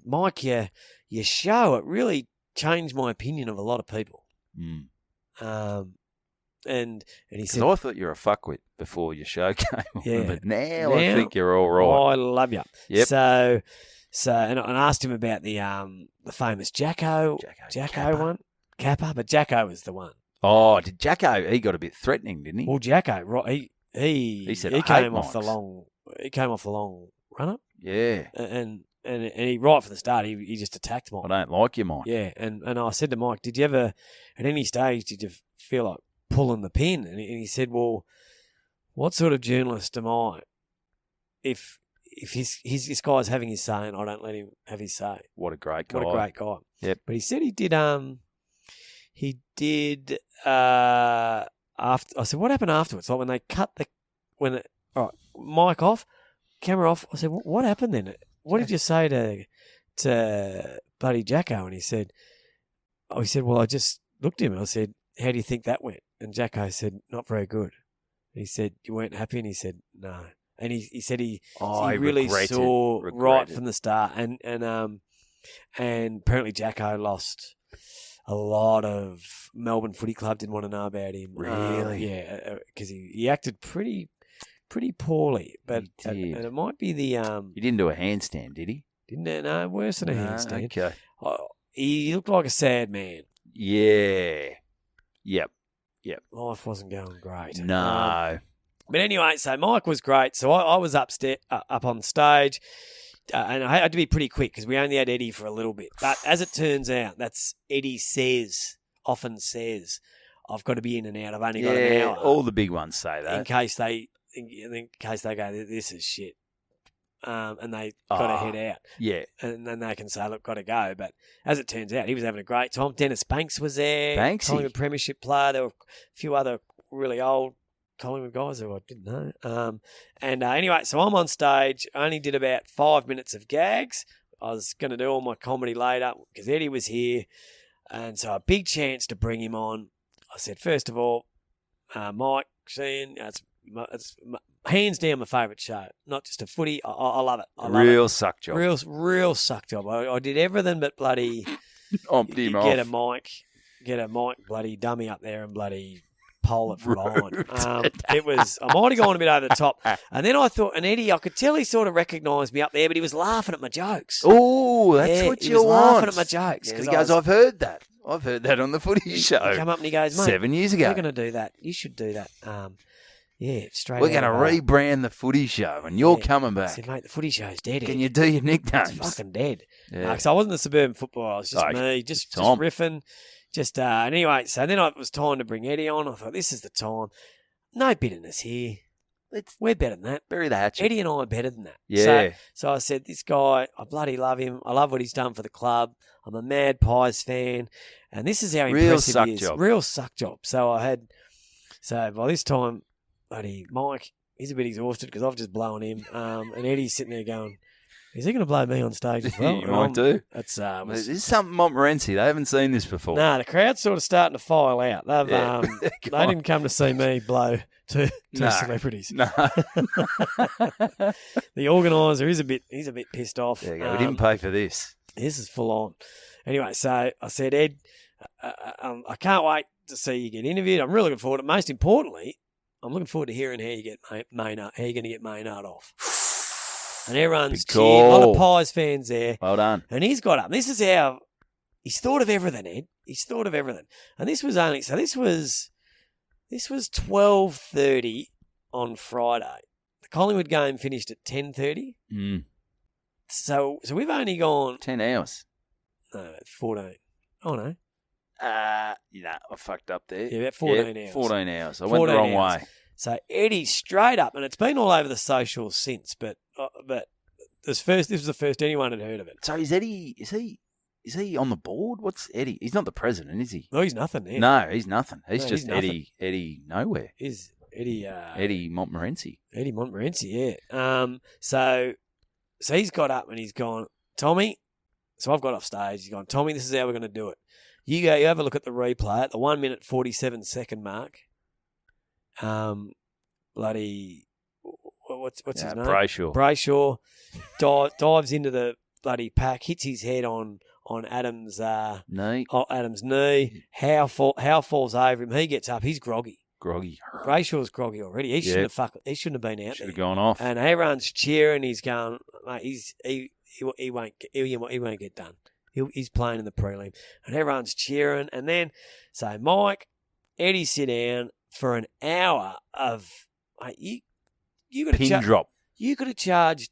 Speaker 3: Mike, your show, it really changed my opinion of a lot of people. And he said,
Speaker 2: I thought you were a fuckwit before your show came on,
Speaker 3: yeah,
Speaker 2: but now I think you're all right.
Speaker 3: I love you.
Speaker 2: Yep.
Speaker 3: So and I asked him about the famous Jacko one, Kappa, but Jacko was the one.
Speaker 2: Oh, did Jacko? He got a bit threatening, didn't he?
Speaker 3: Well, Jacko, right? He
Speaker 2: said
Speaker 3: he
Speaker 2: I
Speaker 3: came
Speaker 2: hate
Speaker 3: off the
Speaker 2: mics.
Speaker 3: long. He came off the long run up.
Speaker 2: Yeah.
Speaker 3: And he right from the start, he just attacked Mike.
Speaker 2: I don't like you, Mike.
Speaker 3: Yeah, and I said to Mike, did you ever, at any stage, did you feel like pulling the pin? And he said, well, what sort of journalist am I if this guy's having his say and I don't let him have his say?
Speaker 2: What a great guy.
Speaker 3: What a great guy.
Speaker 2: Yep.
Speaker 3: But he said after. I said, what happened afterwards? Like when they cut all right, mic off, camera off. I said, what happened then? What did you say to bloody Jacko? And he said, well, I just looked at him and I said, how do you think that went? And Jacko said, not very good. And he said, you weren't happy? And he said, no. And he said he really saw right from the start. And apparently Jacko lost a lot of Melbourne Footy Club, didn't want to know about him.
Speaker 2: Really?
Speaker 3: Yeah, because he acted pretty poorly. But
Speaker 2: He did.
Speaker 3: and it might be the
Speaker 2: He didn't do a handstand, did he?
Speaker 3: didn't no worse than a handstand.
Speaker 2: Okay.
Speaker 3: He looked like a sad man.
Speaker 2: Yeah. Yep.
Speaker 3: Life wasn't going great.
Speaker 2: No.
Speaker 3: But anyway, so Mike was great. So I was up on stage, and I had to be pretty quick because we only had Eddie for a little bit. But as it turns out, that's Eddie often says, I've got to be in and out. I've only got an hour.
Speaker 2: All the big ones say that.
Speaker 3: In case they go, this is shit. And they got to head out.
Speaker 2: Yeah.
Speaker 3: And then they can say, look, got to go. But as it turns out, he was having a great time. Dennis Banks was there.
Speaker 2: Banksy.
Speaker 3: Collingwood premiership player. There were a few other really old Collingwood guys who I didn't know. Anyway, so I'm on stage. I only did about 5 minutes of gags. I was going to do all my comedy later because Eddie was here. And so a big chance to bring him on. I said, first of all, Mike, Shane, it's hands down my favourite show. Not just a footy. I love it. I love
Speaker 2: Real
Speaker 3: it.
Speaker 2: suck job.
Speaker 3: Real suck job. I did everything but bloody get a mic bloody dummy up there and bloody pole it from behind. It was, I might have gone a bit over the top. And then I thought, and Eddie, I could tell he sort of recognised me up there, but he was laughing at my jokes.
Speaker 2: Oh, that's what you want.
Speaker 3: He was laughing at my jokes.
Speaker 2: Yeah, he goes, I've heard that. I've heard that on the Footy Show.
Speaker 3: He come up and he goes, mate,
Speaker 2: 7 years ago.
Speaker 3: we're going to do that. You should do that. Straight
Speaker 2: We're going to
Speaker 3: out of
Speaker 2: rebrand the Footy Show and you're coming
Speaker 3: I
Speaker 2: back.
Speaker 3: said, mate, the Footy Show's dead.
Speaker 2: Can you do your nicknames?
Speaker 3: It's fucking dead.
Speaker 2: Yeah.
Speaker 3: Because I wasn't a suburban footballer. I was just me, just riffing. And anyway, so then it was time to bring Eddie on. I thought, this is the time. No bitterness here. We're better than that.
Speaker 2: Bury the hatchet.
Speaker 3: Eddie and I are better than that.
Speaker 2: Yeah.
Speaker 3: So I said, this guy, I bloody love him. I love what he's done for the club. I'm a mad Pies fan. And this is how impressive he is. Real suck job. So by this time, bloody Mike, he's a bit exhausted because I've just blown him. And Eddie's sitting there going, is he going to blow me on stage as well?
Speaker 2: You might do.
Speaker 3: That's
Speaker 2: this is something Montmorency. They haven't seen this before.
Speaker 3: No, the crowd's sort of starting to file out. They didn't come to see me blow two celebrities.
Speaker 2: No.
Speaker 3: The organiser he's a bit pissed off.
Speaker 2: There you go. We didn't pay for this.
Speaker 3: This is full on. Anyway, so I said, Ed, I can't wait to see you get interviewed. I'm really looking forward to it. Most importantly, I'm looking forward to hearing how you get Maynard. How you're going to get Maynard off. And everyone's cheered. A lot of Pies fans there.
Speaker 2: Well done.
Speaker 3: And he's got up. This is how he's thought of everything, Ed. He's thought of everything. And this was 12:30 on Friday. The Collingwood game finished at 10:30.
Speaker 2: Mm.
Speaker 3: So we've only gone
Speaker 2: 10 hours.
Speaker 3: No, 14. Oh no.
Speaker 2: I fucked up there.
Speaker 3: Yeah, about 14 hours.
Speaker 2: 14 hours. I went the wrong way.
Speaker 3: So Eddie straight up, and it's been all over the socials since, but this was the first anyone had heard of it.
Speaker 2: So is Eddie? Is he on the board? What's Eddie? He's not the president, is he?
Speaker 3: No, he's nothing. Yeah.
Speaker 2: No, he's nothing. He's just
Speaker 3: nothing.
Speaker 2: Eddie nowhere.
Speaker 3: Is Eddie?
Speaker 2: Eddie Montmorency.
Speaker 3: Eddie Montmorency. Yeah. So he's got up and he's gone, Tommy. So I've got off stage. He's gone, Tommy. This is how we're going to do it. You go. You have a look at the replay at the 1 minute 47 second mark. Bloody, what's his name? Brayshaw dives into the bloody pack, hits his head on Adam's
Speaker 2: knee.
Speaker 3: Adam's knee. How falls over him. He gets up. He's groggy. Brayshaw's groggy already. He shouldn't have been out there.
Speaker 2: Should have gone off.
Speaker 3: And everyone's cheering. He's going, mate. He won't get done. He's playing in the prelim, and everyone's cheering. And then Mike, Eddie sit down for an hour of you got
Speaker 2: pin drop.
Speaker 3: You could have charged.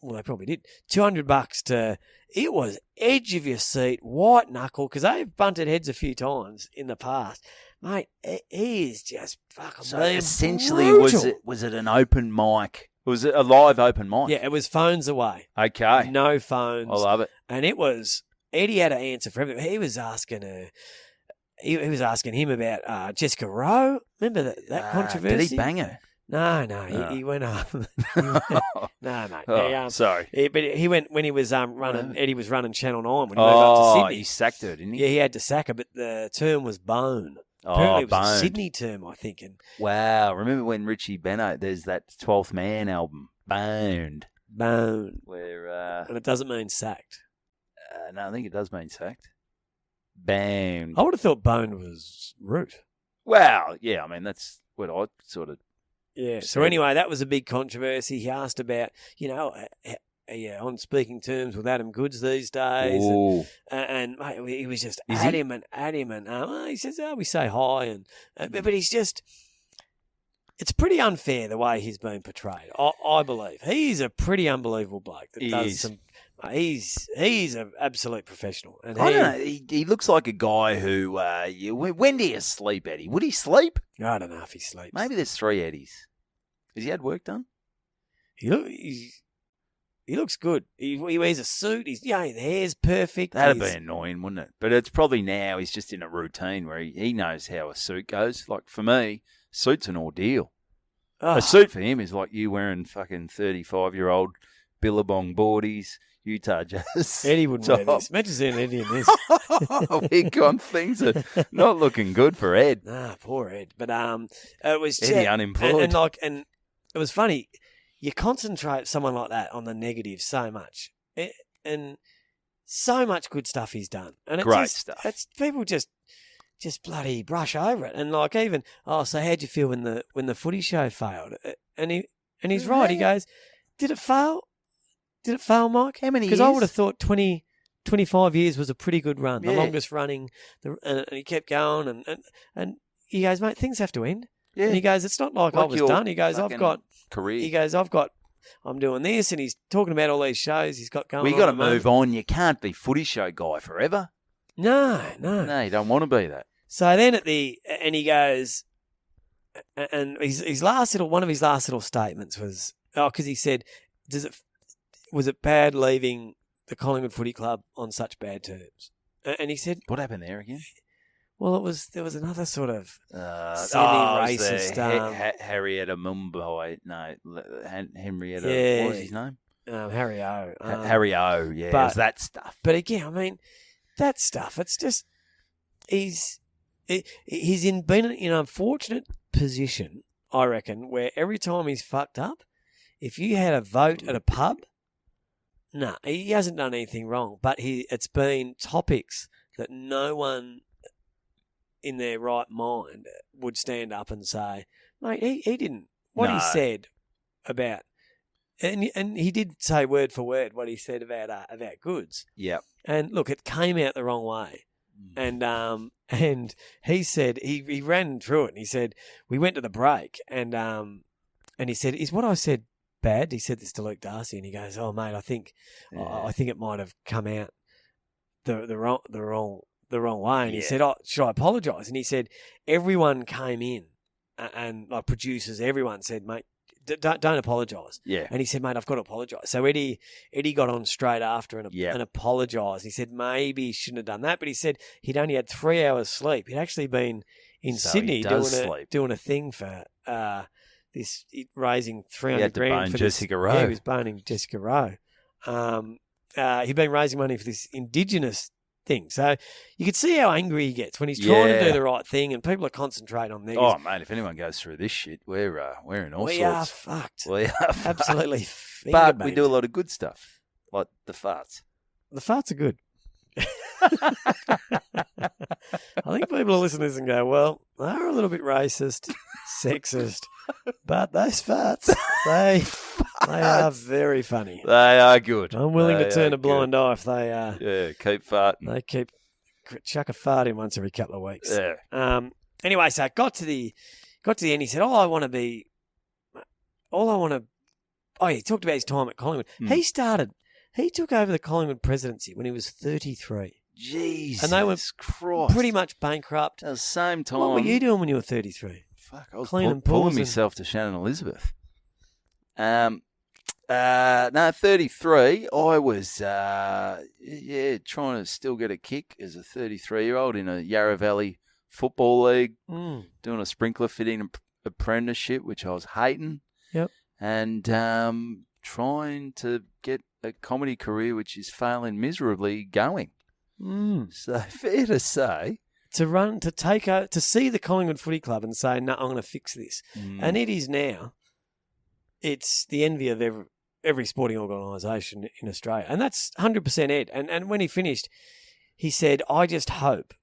Speaker 3: Well, they probably did $200 to. It was edge of your seat, white knuckle, because they've bunted heads a few times in the past, mate. He is just fucking.
Speaker 2: So essentially,
Speaker 3: brutal.
Speaker 2: was it an open mic? Was it a live open mic?
Speaker 3: Yeah, it was phones away.
Speaker 2: Okay,
Speaker 3: no phones.
Speaker 2: I love it.
Speaker 3: And it was Eddie had to answer for everything. He was asking her. He was asking him about Jessica Rowe. Remember that controversy?
Speaker 2: Did he bang her?
Speaker 3: No, he went up. No, mate.
Speaker 2: Oh, sorry.
Speaker 3: But he went when he was running. Eddie was running Channel 9 when he moved up to Sydney.
Speaker 2: He sacked her, didn't he?
Speaker 3: Yeah, he had to sack her, but the term was bone. Apparently it was
Speaker 2: boned.
Speaker 3: a Sydney term, I think. And
Speaker 2: wow. Remember when Richie Beno, there's that 12th Man album, Boned. Where,
Speaker 3: and it doesn't mean sacked.
Speaker 2: no, I think it does mean sacked. Boned.
Speaker 3: I would have thought boned was root.
Speaker 2: Wow. Yeah, I mean, that's what I sort of...
Speaker 3: Yeah. So anyway, that was a big controversy. He asked about, on speaking terms with Adam Goods these days. And mate, he was just adamant. He says, we say hi. But he's just... It's pretty unfair the way he's been portrayed, I believe. He's a pretty unbelievable bloke. He's an absolute professional. And
Speaker 2: I don't know. He looks like a guy who... when do you sleep, Eddie? Would he sleep?
Speaker 3: I don't know if he sleeps.
Speaker 2: Maybe there's 3 Eddies. Has he had work done?
Speaker 3: He looks good. He wears a suit. His hair's perfect.
Speaker 2: That'd be annoying, wouldn't it? But it's probably now he's just in a routine where he knows how a suit goes. Like for me, suit's an ordeal. A suit for him is like you wearing fucking 35-year-old Billabong boardies, Utah Jazz.
Speaker 3: Eddie wouldn't wear this. Imagine seeing Eddie in this.
Speaker 2: Big on things are not looking good for Ed.
Speaker 3: Nah, poor Ed. But it was
Speaker 2: Eddie unemployed.
Speaker 3: And it was funny. You concentrate someone like that on the negative so much, and so much good stuff he's done. And
Speaker 2: Great stuff.
Speaker 3: It's people just bloody brush over it. And like even so how'd you feel when the Footy Show failed? And he's right. He goes, did it fail? Did it fail, Mike?
Speaker 2: How many years?
Speaker 3: Because I would have thought 25 years was a pretty good run, the longest running. And he kept going, and he goes, mate, things have to end. Yeah. And he goes, it's not like I was done. He goes, I've got
Speaker 2: career.
Speaker 3: He goes, I'm doing this, and he's talking about all these shows he's got going.
Speaker 2: Well, you got to move on. You can't be Footy Show guy forever.
Speaker 3: No,
Speaker 2: you don't want to be that.
Speaker 3: So then and he goes, and one of his last little statements was, because he said, was it bad leaving the Collingwood Footy Club on such bad terms? And he said,
Speaker 2: what happened there again?
Speaker 3: Well, there was another sort of semi-racist.
Speaker 2: Henrietta Mumbai. No, Henrietta.
Speaker 3: Yeah,
Speaker 2: what was his name?
Speaker 3: Harry O.
Speaker 2: Harry O. Yeah, it was that stuff.
Speaker 3: But again, I mean, that stuff. It's just he's been in an unfortunate position, I reckon, where every time he's fucked up, if you had a vote at a pub, he hasn't done anything wrong. But it's been topics that no one in their right mind would stand up and say, mate, he didn't. What he said about, and he did say word for word what he said about Goods.
Speaker 2: Yep.
Speaker 3: And look, it came out the wrong way. And he said he ran through it and he said we went to the break and he said, is what I said bad? He said this to Luke Darcy and he goes, oh mate, I think it might have come out the wrong way. And he said, should I apologise? And he said everyone came in and like producers, everyone said, mate, don't apologise.
Speaker 2: Yeah.
Speaker 3: And he said, mate, I've got to apologise. So Eddie got on straight after and apologised. He said maybe he shouldn't have done that, but he said he'd only had 3 hours sleep. He'd actually been in Sydney doing a thing for this, raising $300,000 for
Speaker 2: Jessica Rowe.
Speaker 3: Yeah, he was boning Jessica Rowe. He'd been raising money for this Indigenous thing. So you could see how angry he gets when he's trying to do the right thing and people are concentrating on negatives.
Speaker 2: Oh, mate, if anyone goes through this shit, we're in all sorts.
Speaker 3: We are fucked.
Speaker 2: We are fucked.
Speaker 3: Absolutely
Speaker 2: But we do a lot of good stuff, like the farts.
Speaker 3: The farts are good. I think people will listen to this and go, well, they're a little bit racist, sexist, but those farts, they are very funny.
Speaker 2: They are good.
Speaker 3: I'm willing to turn a blind eye if they are.
Speaker 2: Yeah, keep farting.
Speaker 3: They chuck a fart in once every couple of weeks.
Speaker 2: Yeah.
Speaker 3: Anyway, so it got to the end. He said, he talked about his time at Collingwood. He took over the Collingwood presidency when he was 33.
Speaker 2: Jesus
Speaker 3: and they were
Speaker 2: Christ.
Speaker 3: Pretty much bankrupt.
Speaker 2: At the same time.
Speaker 3: What were you doing when you were 33?
Speaker 2: Fuck, I was pulling myself to Shannon Elizabeth. 33, I was, trying to still get a kick as a 33-year-old in a Yarra Valley Football League, doing a sprinkler fitting apprenticeship, which I was hating.
Speaker 3: Yep.
Speaker 2: And trying to get a comedy career, which is failing miserably, going. So fair to say,
Speaker 3: to see the Collingwood Footy Club and say, no, I'm going to fix this. And it is now. It's the envy of every sporting organisation in Australia. And that's 100% Ed. And when he finished, he said, I just hope,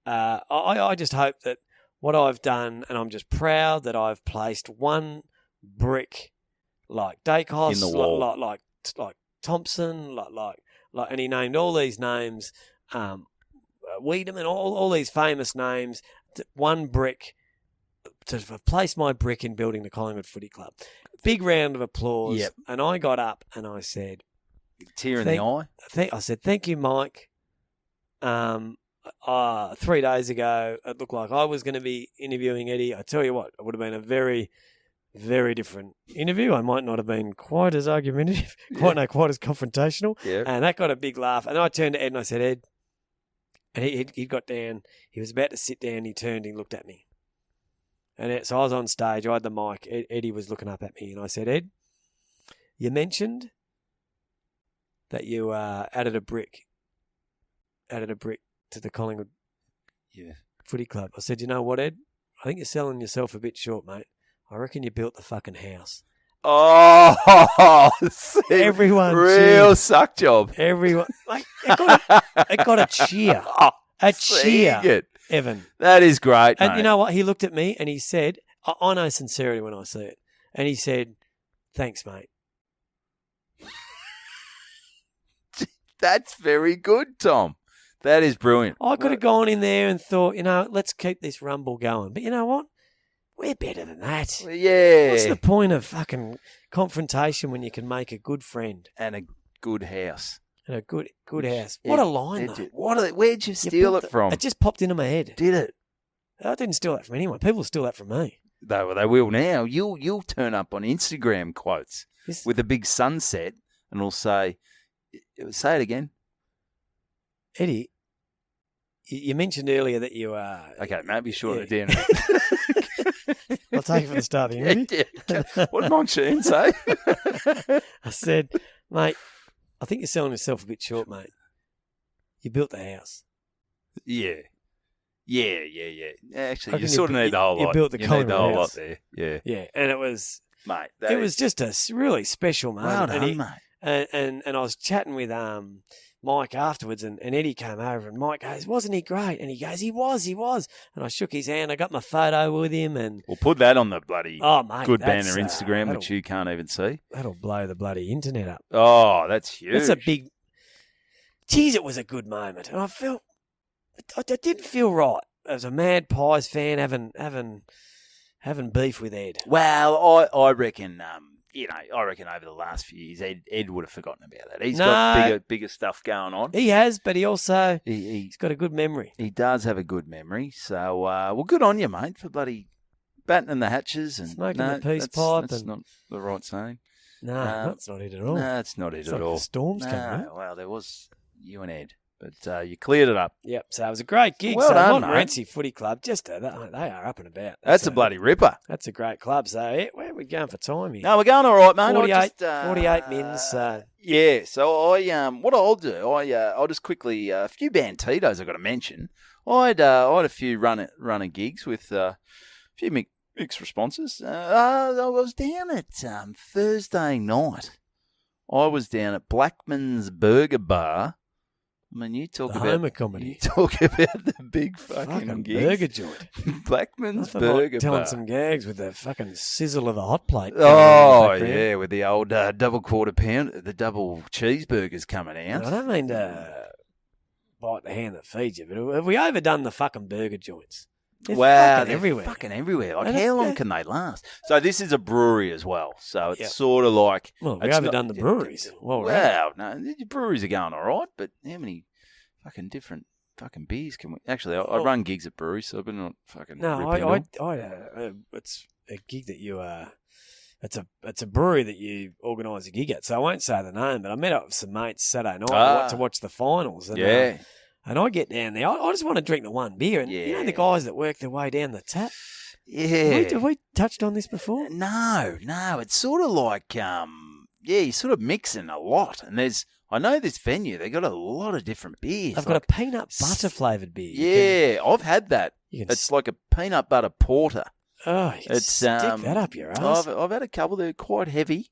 Speaker 3: I just hope that what I've done, and I'm just proud that I've placed one brick like Dacos,
Speaker 2: in the wall.
Speaker 3: like Thompson, like, and he named all these names, Wiedemann, all these famous names, one brick, to place my brick in building the Collingwood Footy Club. Big round of applause.
Speaker 2: Yep.
Speaker 3: And I got up and I said,
Speaker 2: tear in the eye.
Speaker 3: I said, thank you, Mike. 3 days ago, it looked like I was going to be interviewing Eddie. I tell you what, it would have been a very, very different interview. I might not have been quite as argumentative, quite as confrontational.
Speaker 2: Yeah.
Speaker 3: And that got a big laugh. And I turned to Ed and I said, Ed, and he got down. He was about to sit down. He turned. He looked at me. And so I was on stage. I had the mic. Eddie was looking up at me, and I said, Ed, you mentioned that you added a brick to the Collingwood Footy Club. I said, you know what, Ed? I think you're selling yourself a bit short, mate. I reckon you built the fucking house.
Speaker 2: Oh,
Speaker 3: everyone
Speaker 2: real
Speaker 3: cheered.
Speaker 2: suck job.
Speaker 3: Everyone, like, it got a cheer. A cheer,
Speaker 2: Siegert.
Speaker 3: Evan.
Speaker 2: That is great,
Speaker 3: And
Speaker 2: mate.
Speaker 3: you know what? He looked at me and he said, I know sincerity when I see it. And he said, thanks, mate.
Speaker 2: That's very good, Tom. That is brilliant.
Speaker 3: I could have gone in there and thought, let's keep this rumble going. But you know what? We're better than that.
Speaker 2: Yeah.
Speaker 3: What's the point of fucking confrontation when you can make a good friend?
Speaker 2: And a good house.
Speaker 3: And a good house. What a line, though.
Speaker 2: Where'd you steal it from?
Speaker 3: It just popped into my head.
Speaker 2: Did it?
Speaker 3: I didn't steal that from anyone. People steal that from me.
Speaker 2: They will now. You'll turn up on Instagram quotes with a big sunset and it'll say it again.
Speaker 3: Eddie, you mentioned earlier that you
Speaker 2: Okay, maybe short it down.
Speaker 3: I'll take it from the start of the interview.
Speaker 2: Yeah. What did Monsoon say?
Speaker 3: I said, mate, I think you're selling yourself a bit short, mate. You built the house.
Speaker 2: Yeah. Actually, you
Speaker 3: you
Speaker 2: sort of need the whole lot.
Speaker 3: You built the
Speaker 2: need the whole lot
Speaker 3: house.
Speaker 2: there. Yeah.
Speaker 3: Yeah, and it was...
Speaker 2: Mate,
Speaker 3: it was just a really special moment.
Speaker 2: Well done, mate.
Speaker 3: And I was chatting with Mike afterwards, and Eddie came over, and Mike goes, wasn't he great? And he goes, he was. And I shook his hand. I got my photo with him. And
Speaker 2: we'll put that on the bloody
Speaker 3: mate,
Speaker 2: Banter Instagram, which you can't even see.
Speaker 3: That'll blow the bloody internet up.
Speaker 2: Oh, that's huge.
Speaker 3: That's a big... Geez, it was a good moment. And I didn't feel right as a Mad Pies fan having beef with Ed.
Speaker 2: Well, I reckon... I reckon over the last few years, Ed would have forgotten about that. He's got bigger stuff going on.
Speaker 3: He has, but he also
Speaker 2: he's
Speaker 3: got a good memory.
Speaker 2: He does have a good memory. So, well, good on you, mate, for bloody battening the hatches and
Speaker 3: smoking the peace pipe.
Speaker 2: That's not the right saying.
Speaker 3: No, that's not it at all.
Speaker 2: No, that's not it at all.
Speaker 3: The storms coming.
Speaker 2: Well, there was you and Ed. But you cleared it up.
Speaker 3: Yep, so it was a great gig.
Speaker 2: Well done,
Speaker 3: Montmorency Footy Club, they are up and about.
Speaker 2: That's a bloody ripper.
Speaker 3: That's a great club. So where are we going for time here?
Speaker 2: No, we're going all right, mate.
Speaker 3: 48 mins.
Speaker 2: Yeah, so what I'll do, I'll just quickly, a few Bantitos I've got to mention. I had a few runner gigs with a few mixed responses. I was down at Thursday night. I was down at Blackman's Burger Bar. I mean, you talk about
Speaker 3: home comedy.
Speaker 2: You talk about the big fucking gigs.
Speaker 3: Burger joint.
Speaker 2: Blackman's Burger
Speaker 3: telling
Speaker 2: Bar.
Speaker 3: some gags with the fucking sizzle of a hot plate.
Speaker 2: Oh yeah, with the old double quarter pound, the double cheeseburgers coming out.
Speaker 3: I don't mean to bite the hand that feeds you, but have we overdone the fucking burger joints? They're
Speaker 2: they're
Speaker 3: everywhere.
Speaker 2: Fucking everywhere. Like, how long can they last? So this is a brewery as well. So it's sort of like...
Speaker 3: Well, we overdone the breweries.
Speaker 2: No, the breweries are going all right, but how many fucking different fucking beers can we... Actually, I run gigs at breweries, so I've been not fucking...
Speaker 3: No, it's a gig that you... It's a brewery that you organise a gig at, so I won't say the name, but I met up with some mates Saturday night to watch the finals. And, and I get down there. I just want to drink the one beer. And you know the guys that work their way down the tap?
Speaker 2: Yeah.
Speaker 3: Have we touched on this before?
Speaker 2: No. It's sort of like, you're sort of mixing a lot. And I know this venue, they got a lot of different beers.
Speaker 3: I've got a peanut butter flavoured beer.
Speaker 2: Yeah, I've had that. It's like a peanut butter porter.
Speaker 3: Oh, you can stick that up your ass.
Speaker 2: I've had a couple. They're quite heavy.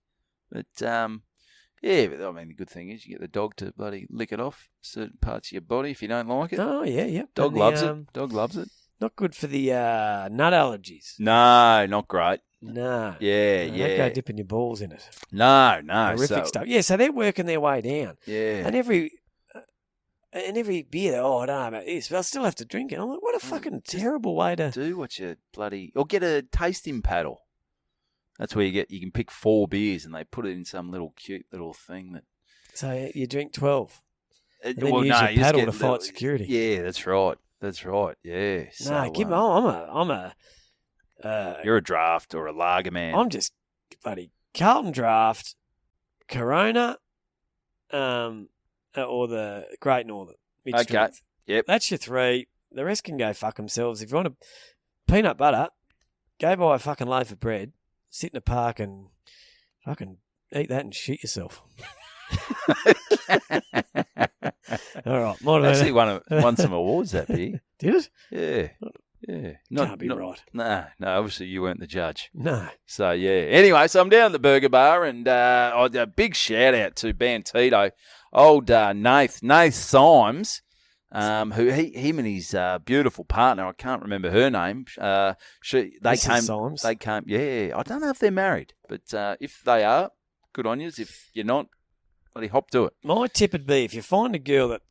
Speaker 2: But, yeah, but I mean, the good thing is you get the dog to bloody lick it off certain parts of your body if you don't like it.
Speaker 3: Oh, yeah.
Speaker 2: Dog loves it. Dog loves it.
Speaker 3: Not good for the nut allergies.
Speaker 2: No, not great.
Speaker 3: No.
Speaker 2: Yeah.
Speaker 3: Don't go dipping your balls in it.
Speaker 2: No.
Speaker 3: Horrific stuff. Yeah, so they're working their way down.
Speaker 2: Yeah.
Speaker 3: And every beer, I don't know about this, but I'll still have to drink it. I'm like, what a fucking terrible way to...
Speaker 2: Do what you bloody... Or get a tasting paddle. That's where you can pick 4 beers and they put it in some little cute little thing that...
Speaker 3: So you drink 12. And then
Speaker 2: well,
Speaker 3: use
Speaker 2: no,
Speaker 3: your paddle to
Speaker 2: get
Speaker 3: fight security.
Speaker 2: Yeah, that's right. Yeah.
Speaker 3: No,
Speaker 2: You're a draft or a lager man.
Speaker 3: I'm just bloody Carlton Draft, Corona, or the Great Northern.
Speaker 2: Okay. Yep.
Speaker 3: That's your 3. The rest can go fuck themselves. If you want a peanut butter, go buy a fucking loaf of bread, sit in a park and fucking eat that and shit yourself. All right.
Speaker 2: Actually won some awards that beer.
Speaker 3: Did it?
Speaker 2: Yeah.
Speaker 3: Can't be right.
Speaker 2: No, obviously you weren't the judge.
Speaker 3: No.
Speaker 2: So, yeah. Anyway, so I'm down at the burger bar and a big shout out to Banter, old Nath Symes, who him and his beautiful partner, I can't remember her name.
Speaker 3: Symes.
Speaker 2: They came. Yeah, I don't know if they're married, but if they are, good on you. If you're not, bloody hop to it.
Speaker 3: My tip would be if you find a girl that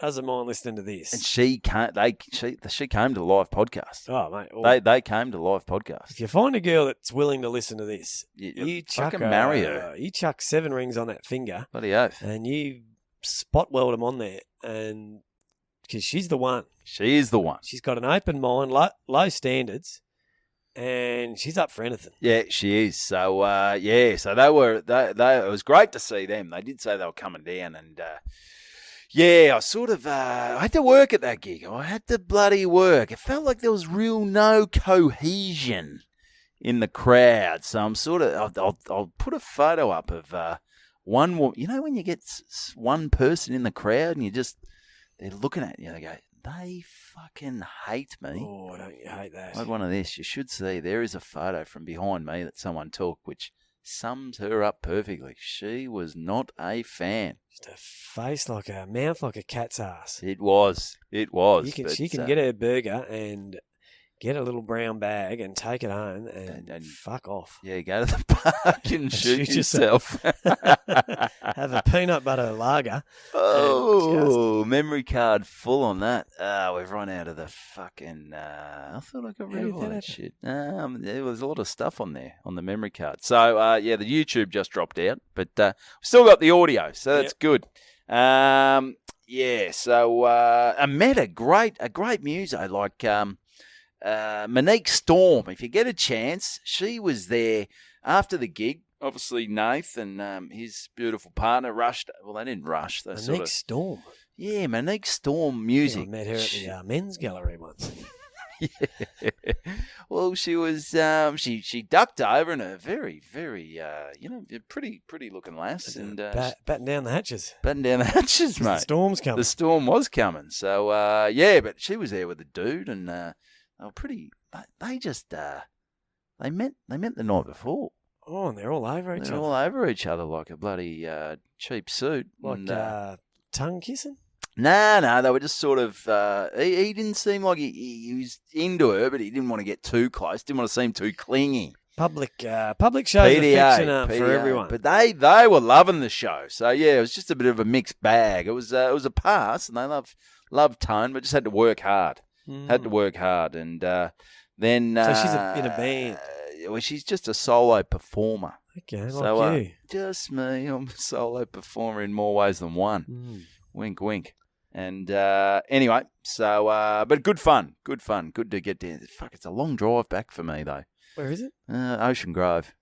Speaker 3: doesn't mind listening to this,
Speaker 2: and she came to the live podcast.
Speaker 3: Oh mate,
Speaker 2: they came to the live podcast.
Speaker 3: If you find a girl that's willing to listen to this, you
Speaker 2: marry her.
Speaker 3: You chuck 7 rings on that finger,
Speaker 2: bloody oath,
Speaker 3: and you spot weld them on there, and because she's the one. She is the one. She's got an open mind, low standards, and she's up for anything.
Speaker 2: Yeah, she is. So so it was great to see them. They did say they were coming down, and I sort of I had to work at that gig. I had to bloody work. It felt like there was no cohesion in the crowd. So I'm sort of I'll put a photo up of one. You know when you get one person in the crowd and they're looking at you, they go, they fucking hate me.
Speaker 3: Oh, don't you hate that?
Speaker 2: I had one of this. You should see. There is a photo from behind me that someone took, which sums her up perfectly. She was not a fan.
Speaker 3: Just a face like a mouth like a cat's ass.
Speaker 2: It was.
Speaker 3: She can get her burger and get a little brown bag and take it home and fuck off.
Speaker 2: Yeah, go to the park and shoot yourself.
Speaker 3: Have a peanut butter lager.
Speaker 2: Oh, memory card full on that. We've run out of the fucking... I thought I got rid of all that shit. There was a lot of stuff on there, on the memory card. So, the YouTube just dropped out, but we've still got the audio, so that's good. So I met a great muso like... Monique Storm, if you get a chance, she was there after the gig. Obviously, Nath and his beautiful partner rushed. Well, they didn't rush. They
Speaker 3: Monique Storm?
Speaker 2: Yeah, Monique Storm music.
Speaker 3: I met her at the men's gallery once.
Speaker 2: Yeah. Well, she was. She ducked over in a very, very, pretty looking lass, and
Speaker 3: batten down the hatches.
Speaker 2: Batten down the hatches, mate.
Speaker 3: The storm's coming.
Speaker 2: The storm was coming. So, but she was there with the dude, and they were pretty. They just they met the night before.
Speaker 3: Oh, and they're all over each other.
Speaker 2: They're all over each other like a bloody cheap suit.
Speaker 3: Like tongue kissing?
Speaker 2: No, they were just sort of. He didn't seem like he was into her, but he didn't want to get too close. Didn't want to seem too clingy.
Speaker 3: Public shows affection for everyone.
Speaker 2: But they were loving the show. So yeah, it was just a bit of a mixed bag. It was a pass, and they love tone, but just had to work hard. Had to work hard, and then.
Speaker 3: So she's in a band.
Speaker 2: Well, she's just a solo performer.
Speaker 3: Okay,
Speaker 2: so,
Speaker 3: like you.
Speaker 2: Just me. I'm a solo performer in more ways than one. Wink, wink. And anyway, so but good fun. Good to get down. Fuck, it's a long drive back for me though.
Speaker 3: Where is it?
Speaker 2: Ocean Grove.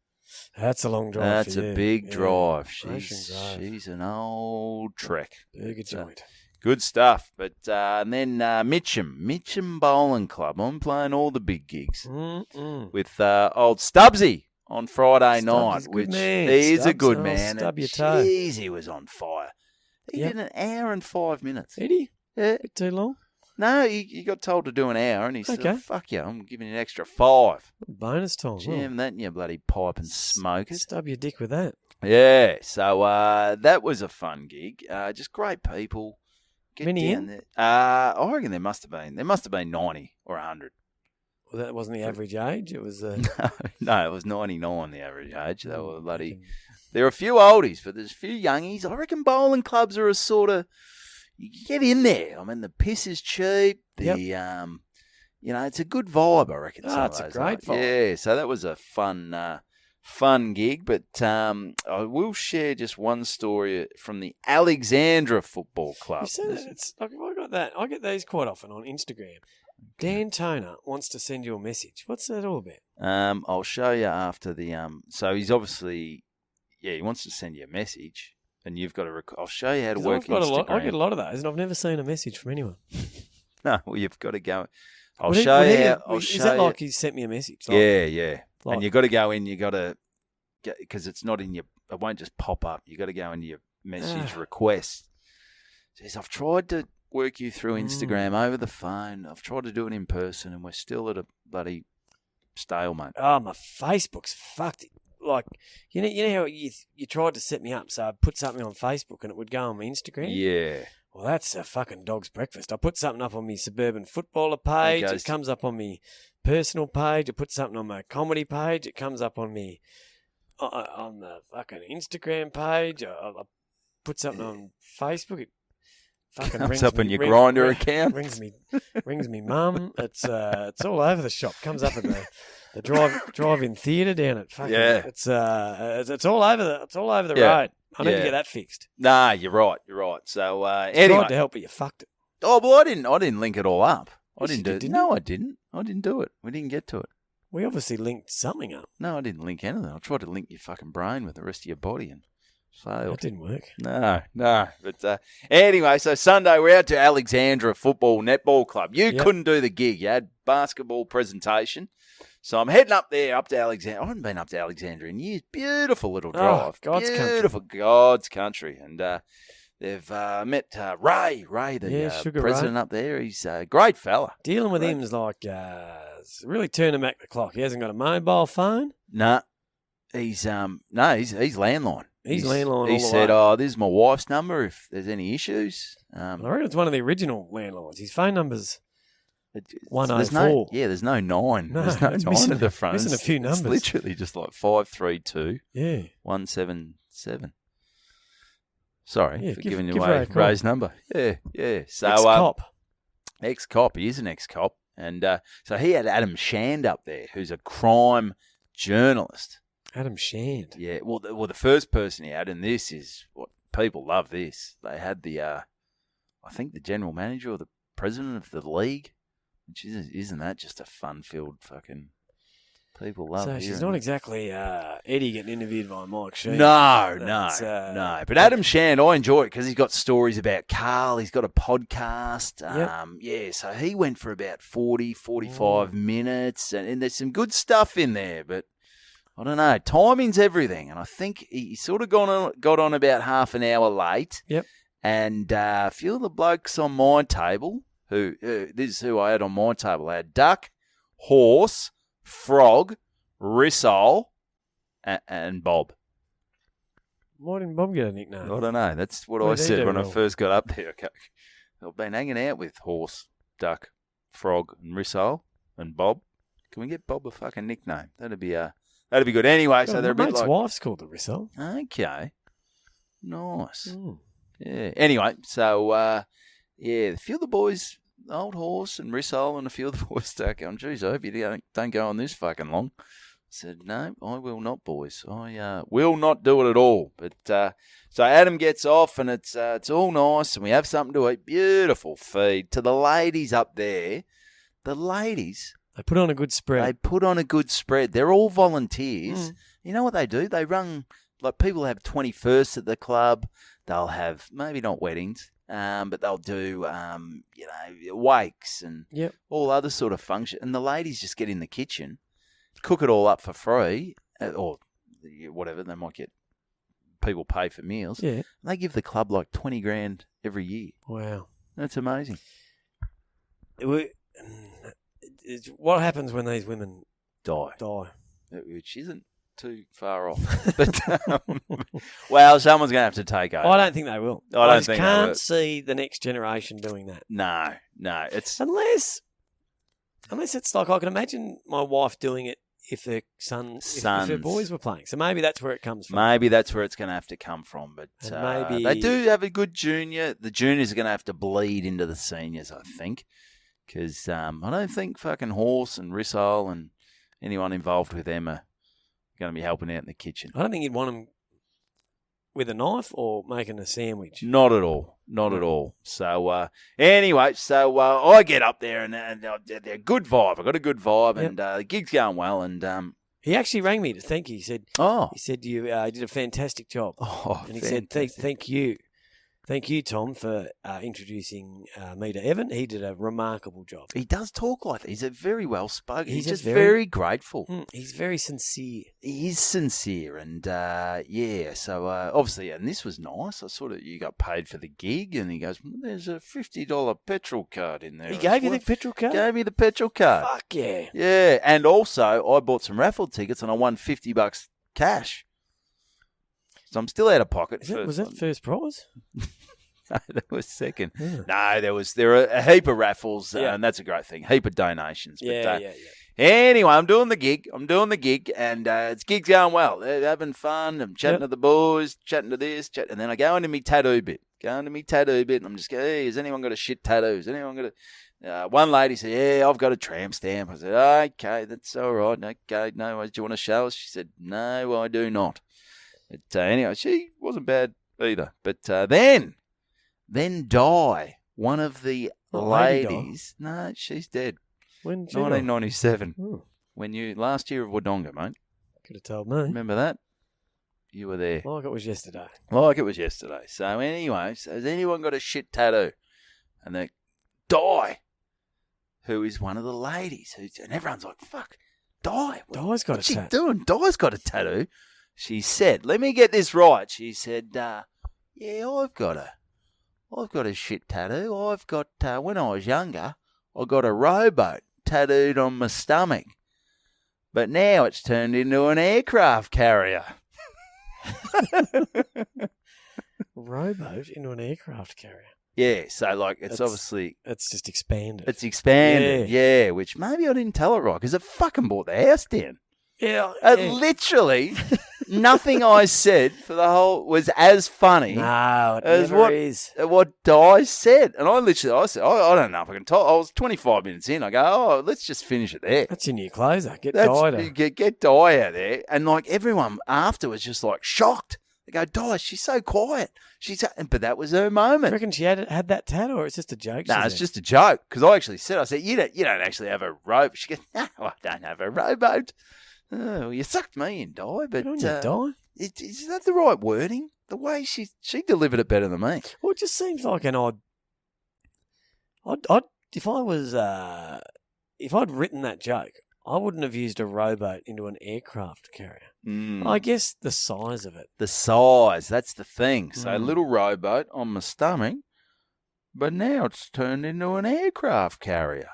Speaker 3: That's a long drive.
Speaker 2: That's
Speaker 3: for you.
Speaker 2: a big drive.
Speaker 3: She's
Speaker 2: an old trek.
Speaker 3: Burger joint.
Speaker 2: Good stuff. But and then Mitcham Bowling Club. I'm playing all the big gigs with old Stubbsy on Friday night, which he is a good man.
Speaker 3: Stub your toe.
Speaker 2: Jeez, he was on fire. He did an hour and 5 minutes.
Speaker 3: Did he?
Speaker 2: Yeah.
Speaker 3: Bit too long?
Speaker 2: No, he got told to do an hour, and he said, fuck you, I'm giving you an extra 5.
Speaker 3: Bonus time.
Speaker 2: Jam that in your bloody pipe and smoke it.
Speaker 3: Stub your dick with that.
Speaker 2: Yeah, so that was a fun gig. Just great people. Get
Speaker 3: Many
Speaker 2: down
Speaker 3: in?
Speaker 2: there. I reckon there must have been 90 or 100.
Speaker 3: Well, that wasn't the average age. It was...
Speaker 2: No, it was 99 the average age. They were bloody... There are a few oldies, but there's a few youngies. I reckon bowling clubs are a sort of... You get in there. I mean, the piss is cheap. It's a good vibe, I reckon.
Speaker 3: It's a great vibe.
Speaker 2: Yeah, so that was a fun gig. But I will share just one story from the Alexandra Football Club.
Speaker 3: You said it's like, I got that. I get these quite often on Instagram. Dan Toner wants to send you a message. What's that all about?
Speaker 2: I'll show you after the... So he's obviously... Yeah, he wants to send you a message. And you've got to... I'll show you how to work Instagram.
Speaker 3: I get a lot of those, and I've never seen a message from anyone.
Speaker 2: No, well, you've got to go... I'll show you...
Speaker 3: Is that like he sent me a message?
Speaker 2: Like, yeah. Like, and you've got to go in, you've got to... Because it's not in your... It won't just pop up. You've got to go into your message request. It says, I've tried to work you through Instagram over the phone. I've tried to do it in person, and we're still at a bloody stalemate.
Speaker 3: Oh, my Facebook's fucked. Like, you know how you tried to set me up, so I put something on Facebook and it would go on my Instagram?
Speaker 2: Yeah.
Speaker 3: Well, that's a fucking dog's breakfast. I put something up on my Suburban Footballer page. It comes up on my personal page. I put something on my comedy page. It comes up on me on the fucking Instagram page. I put something on Facebook. It fucking
Speaker 2: comes up in your Grinder account.
Speaker 3: Rings me mum. It's all over the shop. Comes up in the drive-in theatre down at fucking. Yeah. It's all over the road. I need to get that fixed.
Speaker 2: Nah, you're right. So anyway,
Speaker 3: tried to help, but you fucked it.
Speaker 2: Oh well, I didn't link it all up. I didn't do it. No, I didn't. I didn't do it. We didn't get to it.
Speaker 3: We obviously linked something up.
Speaker 2: No, I didn't link anything. I tried to link your fucking brain with the rest of your body and failed.
Speaker 3: That didn't work.
Speaker 2: No. But anyway, so Sunday we're out to Alexandra Football Netball Club. You couldn't do the gig. You had basketball presentation. So I'm heading up there, up to Alexandria. I haven't been up to Alexandria in years. Beautiful little drive. Beautiful God's country. And they've met Ray, the president up there. He's a great fella.
Speaker 3: Dealing with him is like really turning back the clock. He hasn't got a mobile phone.
Speaker 2: Nah. He's landline.
Speaker 3: He's landline.
Speaker 2: He said, this is my wife's number if there's any issues.
Speaker 3: I reckon it's one of the original landlines. His phone number's 104.
Speaker 2: There's no 9.
Speaker 3: No,
Speaker 2: there's no 9 at the front.
Speaker 3: Missing a few numbers.
Speaker 2: It's literally just like 532
Speaker 3: Yeah.
Speaker 2: 177. Sorry for giving away Ray's number. Yeah. So ex-cop. He is an ex-cop. And so he had Adam Shand up there, who's a crime journalist.
Speaker 3: Adam Shand?
Speaker 2: Yeah. Well, the first person he had, and this is what people love this, they had the, I think the general manager or the president of the league. Which isn't that just a fun-filled fucking... People love it. So
Speaker 3: she's not exactly Eddie getting interviewed by Mike Sheen.
Speaker 2: No. But Adam Shand, I enjoy it because he's got stories about Carl. He's got a podcast. So he went for about 40, 45 minutes. And there's some good stuff in there. But I don't know. Timing's everything. And I think he sort of got on about half an hour late.
Speaker 3: Yep.
Speaker 2: And a few of the blokes on my table... this is who I had on my table. I had duck, horse, frog, rissole, and Bob.
Speaker 3: Why didn't Bob get a nickname?
Speaker 2: I don't know. That's what I said when I first got up there. Okay. I've been hanging out with horse, duck, frog, and rissole, and Bob. Can we get Bob a fucking nickname? That'd be good. Anyway, so they're a bit like...
Speaker 3: My wife's called the rissole.
Speaker 2: Okay. Nice. Yeah. Anyway, so... a few of the boys, Old Horse and Rissole and a few of the boys start going, geez, I hope you don't go on this fucking long. I said, no, I will not, boys. I will not do it at all. But so Adam gets off and it's all nice and we have something to eat. Beautiful feed. To the ladies up there, the ladies...
Speaker 3: They put on a good spread. They're all volunteers. You know what they do? They run, like people have 21st at the club. They'll have, maybe not weddings,
Speaker 2: but they'll do, wakes and
Speaker 3: Yep.
Speaker 2: all other sort of function. And the ladies just get in the kitchen, cook it all up for free, or whatever. They might get people pay for meals.
Speaker 3: Yeah.
Speaker 2: They give the club like 20 grand every year.
Speaker 3: Wow.
Speaker 2: That's amazing.
Speaker 3: What happens when these women
Speaker 2: Die.
Speaker 3: Which
Speaker 2: isn't too far off. But, well, someone's going to have to take over.
Speaker 3: I don't think they will.
Speaker 2: I don't
Speaker 3: just
Speaker 2: think they
Speaker 3: can't
Speaker 2: will.
Speaker 3: see the next generation doing that.
Speaker 2: No. It's
Speaker 3: Unless it's like I can imagine my wife doing it if their if her boys were playing. So maybe that's where it comes from.
Speaker 2: Maybe that's where it's going to have to come from. But
Speaker 3: maybe
Speaker 2: they do have a good junior. The juniors are going to have to bleed into the seniors, I think. Because I don't think fucking Horse and Rissole and anyone involved with them are going to be helping out in the kitchen.
Speaker 3: I don't think you'd want them with a knife or making a sandwich.
Speaker 2: Not at all. Not at all. So, anyway, I get up there and they're a good vibe. I got a good vibe and the gig's going well. And
Speaker 3: he actually rang me to thank you. He said, you did a fantastic job.
Speaker 2: Oh,
Speaker 3: and he said, thank you. Thank you, Tom, for introducing me to Evan. He did a remarkable job.
Speaker 2: He does talk like that. He's a very well-spoken. He's just
Speaker 3: very,
Speaker 2: very grateful.
Speaker 3: He's very sincere.
Speaker 2: He is sincere. And, so obviously, and this was nice. You got paid for the gig. And he goes, there's a $50 petrol card in there.
Speaker 3: He gave you the petrol card?
Speaker 2: Gave me the petrol card.
Speaker 3: Fuck yeah.
Speaker 2: Yeah. And also, I bought some raffle tickets and I won $50 cash. So I'm still out of pocket.
Speaker 3: Was that first prize?
Speaker 2: No, that was second.
Speaker 3: Yeah.
Speaker 2: No, there are a heap of raffles, and that's a great thing. Heap of donations. But,
Speaker 3: Yeah.
Speaker 2: Anyway, I'm doing the gig, and it's gig's going well. They're having fun. I'm chatting to the boys, chatting to this, and then I go into me tattoo bit. And I'm just going, hey, has anyone got a shit tattoo? Has anyone got a... one lady said, yeah, I've got a tramp stamp. I said, okay, that's all right. Okay, no worries. Do you want to show us? She said, no, I do not. But anyway, she wasn't bad either. But then Di, one of the ladies, no, she's dead.
Speaker 3: When?
Speaker 2: 1997.
Speaker 3: Oh.
Speaker 2: Last year of Wodonga, mate.
Speaker 3: Could have told me.
Speaker 2: Remember that? You were there.
Speaker 3: Like it was yesterday.
Speaker 2: So anyway, has anyone got a shit tattoo? And then Di, who is one of the ladies, and everyone's like, fuck, Di.
Speaker 3: Di's got a tattoo.
Speaker 2: What's she doing? Di's got a tattoo. She said, let me get this right. She said, I've got a shit tattoo. I've got, when I was younger, I got a rowboat tattooed on my stomach. But now it's turned into an aircraft carrier.
Speaker 3: Rowboat into an aircraft carrier.
Speaker 2: Yeah, so it's obviously...
Speaker 3: It's just expanded.
Speaker 2: It's expanded, yeah, which maybe I didn't tell it right because it fucking brought the house down.
Speaker 3: Yeah.
Speaker 2: Literally, nothing I said for the whole was as funny
Speaker 3: as
Speaker 2: what Di said. And I said, I don't know if I can tell. I was 25 minutes in. I go, let's just finish it there.
Speaker 3: That's your new closer. Get Di out.
Speaker 2: Get Di out there. And everyone after was just shocked. They go, Di, she's so quiet. But that was her moment.
Speaker 3: Do you reckon she had that tat or it's just a joke?
Speaker 2: No, it's just a joke. Because I actually said, you don't actually have a rope. She goes, no, I don't have a rowboat. Oh, well, you sucked me in, Di, but
Speaker 3: Di?
Speaker 2: Is that the right wording? The way she delivered it better than me.
Speaker 3: Well, it just seems like an odd. If I'd written that joke, I wouldn't have used a rowboat into an aircraft carrier. I guess the size of it.
Speaker 2: The size, that's the thing. So a little rowboat on my stomach, but now it's turned into an aircraft carrier,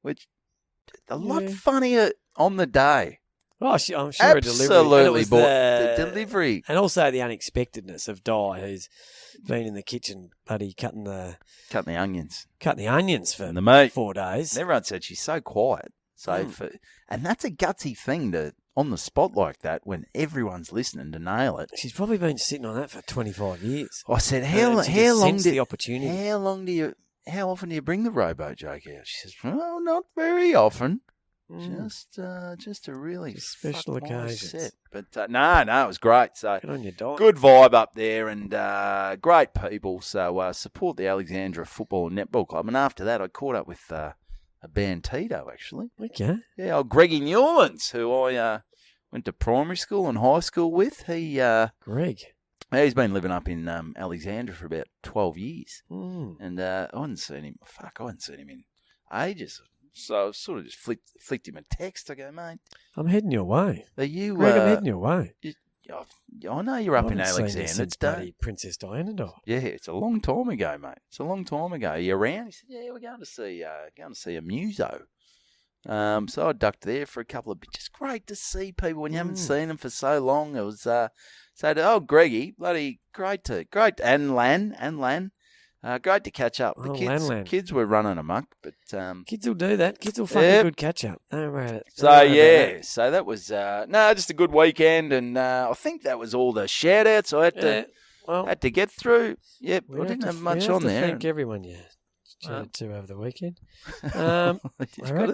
Speaker 2: which a lot funnier on the day.
Speaker 3: Oh, I'm sure
Speaker 2: absolutely the delivery,
Speaker 3: and also the unexpectedness of Di, who's been in the kitchen, buddy, cutting the onions for
Speaker 2: the meat
Speaker 3: 4 days.
Speaker 2: And everyone said she's so quiet, and that's a gutsy thing to on the spot like that when everyone's listening to nail it.
Speaker 3: She's probably been sitting on that for 25 years.
Speaker 2: I said, how often do you bring the rowboat joke out? She says, well, not very often. Just a really
Speaker 3: special occasion.
Speaker 2: Set. But no, it was great. So
Speaker 3: good on you, Di.
Speaker 2: Good vibe up there and great people. So support the Alexandra Football and Netball Club. And after that, I caught up with a Bantito, actually.
Speaker 3: Okay.
Speaker 2: Yeah, Greggy Newlands, who I went to primary school and high school with. He
Speaker 3: Greg.
Speaker 2: He's been living up in Alexandria for about 12 years.
Speaker 3: Mm.
Speaker 2: And I hadn't seen him. I hadn't seen him in ages. So I sort of just flicked him a text. I go, mate.
Speaker 3: I'm heading your way.
Speaker 2: Are you?
Speaker 3: Greg, I'm heading your way.
Speaker 2: I know you're up in
Speaker 3: I haven't seen you
Speaker 2: Alexandria.
Speaker 3: since bloody Princess Diana died.
Speaker 2: Yeah, it's a long time ago, mate. It's a long time ago. Are you around? He said, yeah, we're going to see a muso. So I ducked there for a couple of bits. Just great to see people when you haven't seen them for so long. It was Greggy, bloody great, and Lan, great to catch up. The
Speaker 3: Lan.
Speaker 2: kids were running amok, but
Speaker 3: Kids will do that. Kids will fucking good catch up. Don't worry about it.
Speaker 2: So that was just a good weekend, and I think that was all the shout outs I had to get through. Yep, I didn't have much on there.
Speaker 3: Thank everyone you chatted to over the weekend.
Speaker 2: You've got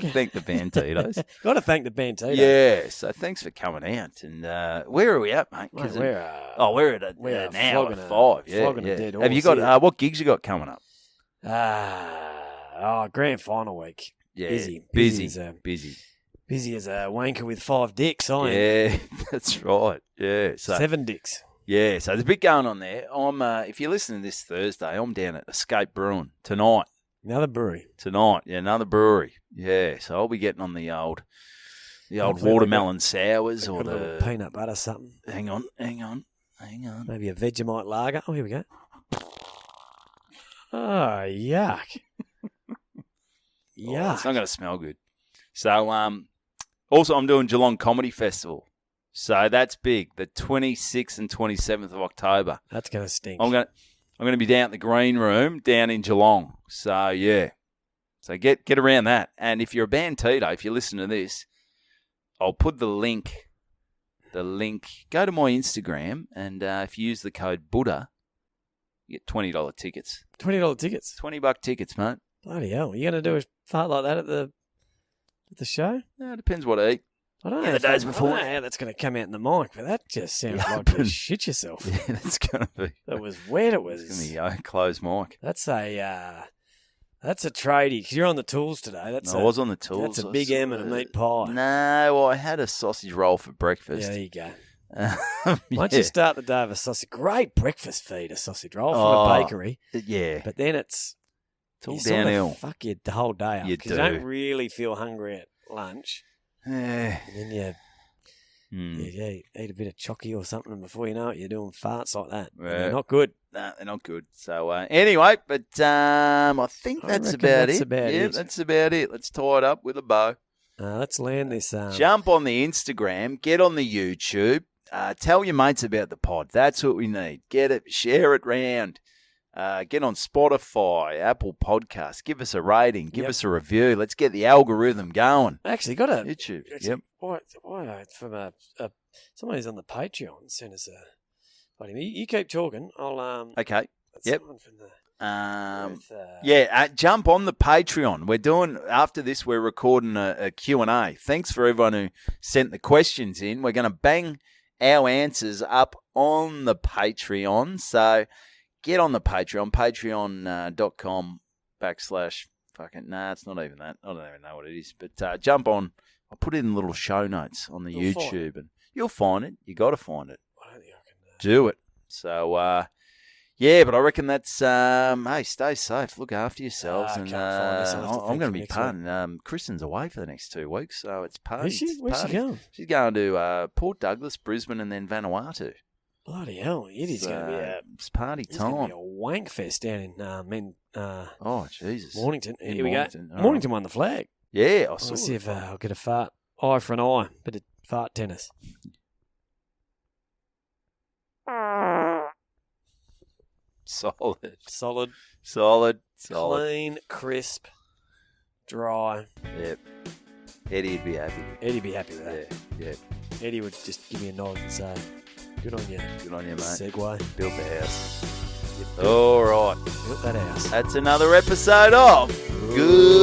Speaker 2: to thank the Bantitos.
Speaker 3: Got to thank the Bantitos.
Speaker 2: Yeah, so thanks for coming out. And where are we at, mate?
Speaker 3: We're
Speaker 2: at an hour 5. Yeah,
Speaker 3: flogging a dead horse.
Speaker 2: Have you got what gigs you got coming up?
Speaker 3: Grand final week.
Speaker 2: Yeah,
Speaker 3: busy.
Speaker 2: Busy
Speaker 3: Busy as a wanker with 5 dicks. I am.
Speaker 2: Yeah, that's right. Yeah, so
Speaker 3: 7 dicks.
Speaker 2: Yeah, so there's a bit going on there. I'm if you're listening this Thursday, I'm down at Escape Brewing tonight.
Speaker 3: Another brewery.
Speaker 2: Tonight, yeah, another brewery. Yeah, so I'll be getting on the old watermelon sours or
Speaker 3: a
Speaker 2: the
Speaker 3: little peanut butter something.
Speaker 2: Hang on.
Speaker 3: Maybe a Vegemite lager. Oh, here we go. Oh, yuck.
Speaker 2: Oh, it's not going to smell good. So, also I'm doing Geelong Comedy Festival. So that's big. The 26th and 27th of October.
Speaker 3: That's going to stink.
Speaker 2: I'm going to be down at the Green Room down in Geelong. So yeah. So get around that. And if you're a Bantitos, if you listen to this, I'll put the link. Go to my Instagram, and if you use the code Buddha, you get $20 tickets.
Speaker 3: $20 tickets.
Speaker 2: $20 tickets, mate.
Speaker 3: Bloody hell! Are you going to do a fart like that at the show?
Speaker 2: No, it depends what I eat.
Speaker 3: I don't know.
Speaker 2: Yeah, the days before.
Speaker 3: I don't know how that's going to come out in the mic, but that just sounds like you shit yourself.
Speaker 2: Yeah, that's going to be.
Speaker 3: It was wet. It was.
Speaker 2: It's going to be closed mic.
Speaker 3: That's a tradie because you're on the tools today.
Speaker 2: I was on the tools.
Speaker 3: That's a big M and a meat pie.
Speaker 2: No, well, I had a sausage roll for breakfast.
Speaker 3: Yeah, there you go. Once you start the day with a sausage, great breakfast feed, a sausage roll from a bakery.
Speaker 2: Yeah,
Speaker 3: but then it's
Speaker 2: all downhill.
Speaker 3: Fuck you the whole day up because you don't really feel hungry at lunch.
Speaker 2: Yeah,
Speaker 3: and then you eat a bit of chocky or something, and before you know it, you're doing farts like that. Yeah. They're not good.
Speaker 2: No, they're not good. So anyway, but I think that's about it. That's about it. Let's tie it up with a bow.
Speaker 3: Let's land this.
Speaker 2: Jump on the Instagram. Get on the YouTube. Tell your mates about the pod. That's what we need. Get it. Share it round. Get on Spotify, Apple Podcasts. Give us a rating. Give us a review. Let's get the algorithm going.
Speaker 3: Actually, got a
Speaker 2: YouTube.
Speaker 3: Why from someone who's on the Patreon sent us a. You keep talking. I'll
Speaker 2: Okay. Yep.
Speaker 3: From
Speaker 2: jump on the Patreon. We're doing after this. We're recording a Q&A. Thanks for everyone who sent the questions in. We're going to bang our answers up on the Patreon. So. Get on the Patreon, patreon.com/ fucking, it's not even that. I don't even know what it is. But jump on. I'll put it in little show notes on the YouTube, and you'll find it. You got to find it.
Speaker 3: I don't think I can
Speaker 2: do it. So, but I reckon that's, hey, stay safe. Look after yourselves. And I'm going to be partying. Kristen's away for the next 2 weeks, so it's party.
Speaker 3: Where's she going?
Speaker 2: She's going to Port Douglas, Brisbane, and then Vanuatu.
Speaker 3: Bloody hell! It is going to be
Speaker 2: it's party time. It's going to be
Speaker 3: a wank fest down in
Speaker 2: Jesus,
Speaker 3: Mornington.
Speaker 2: Here
Speaker 3: we go. Mornington won the flag.
Speaker 2: Yeah,
Speaker 3: I'll see if I'll get a fart. Eye for an eye. Bit of fart tennis.
Speaker 2: Solid.
Speaker 3: Clean, crisp, dry.
Speaker 2: Yep. Eddie'd be happy.
Speaker 3: Eddie'd be happy with that.
Speaker 2: Yeah.
Speaker 3: Eddie would just give me a nod and say, good on you.
Speaker 2: Good on you, mate.
Speaker 3: Segway.
Speaker 2: Built the house. All right.
Speaker 3: Built that house.
Speaker 2: That's another episode of Good.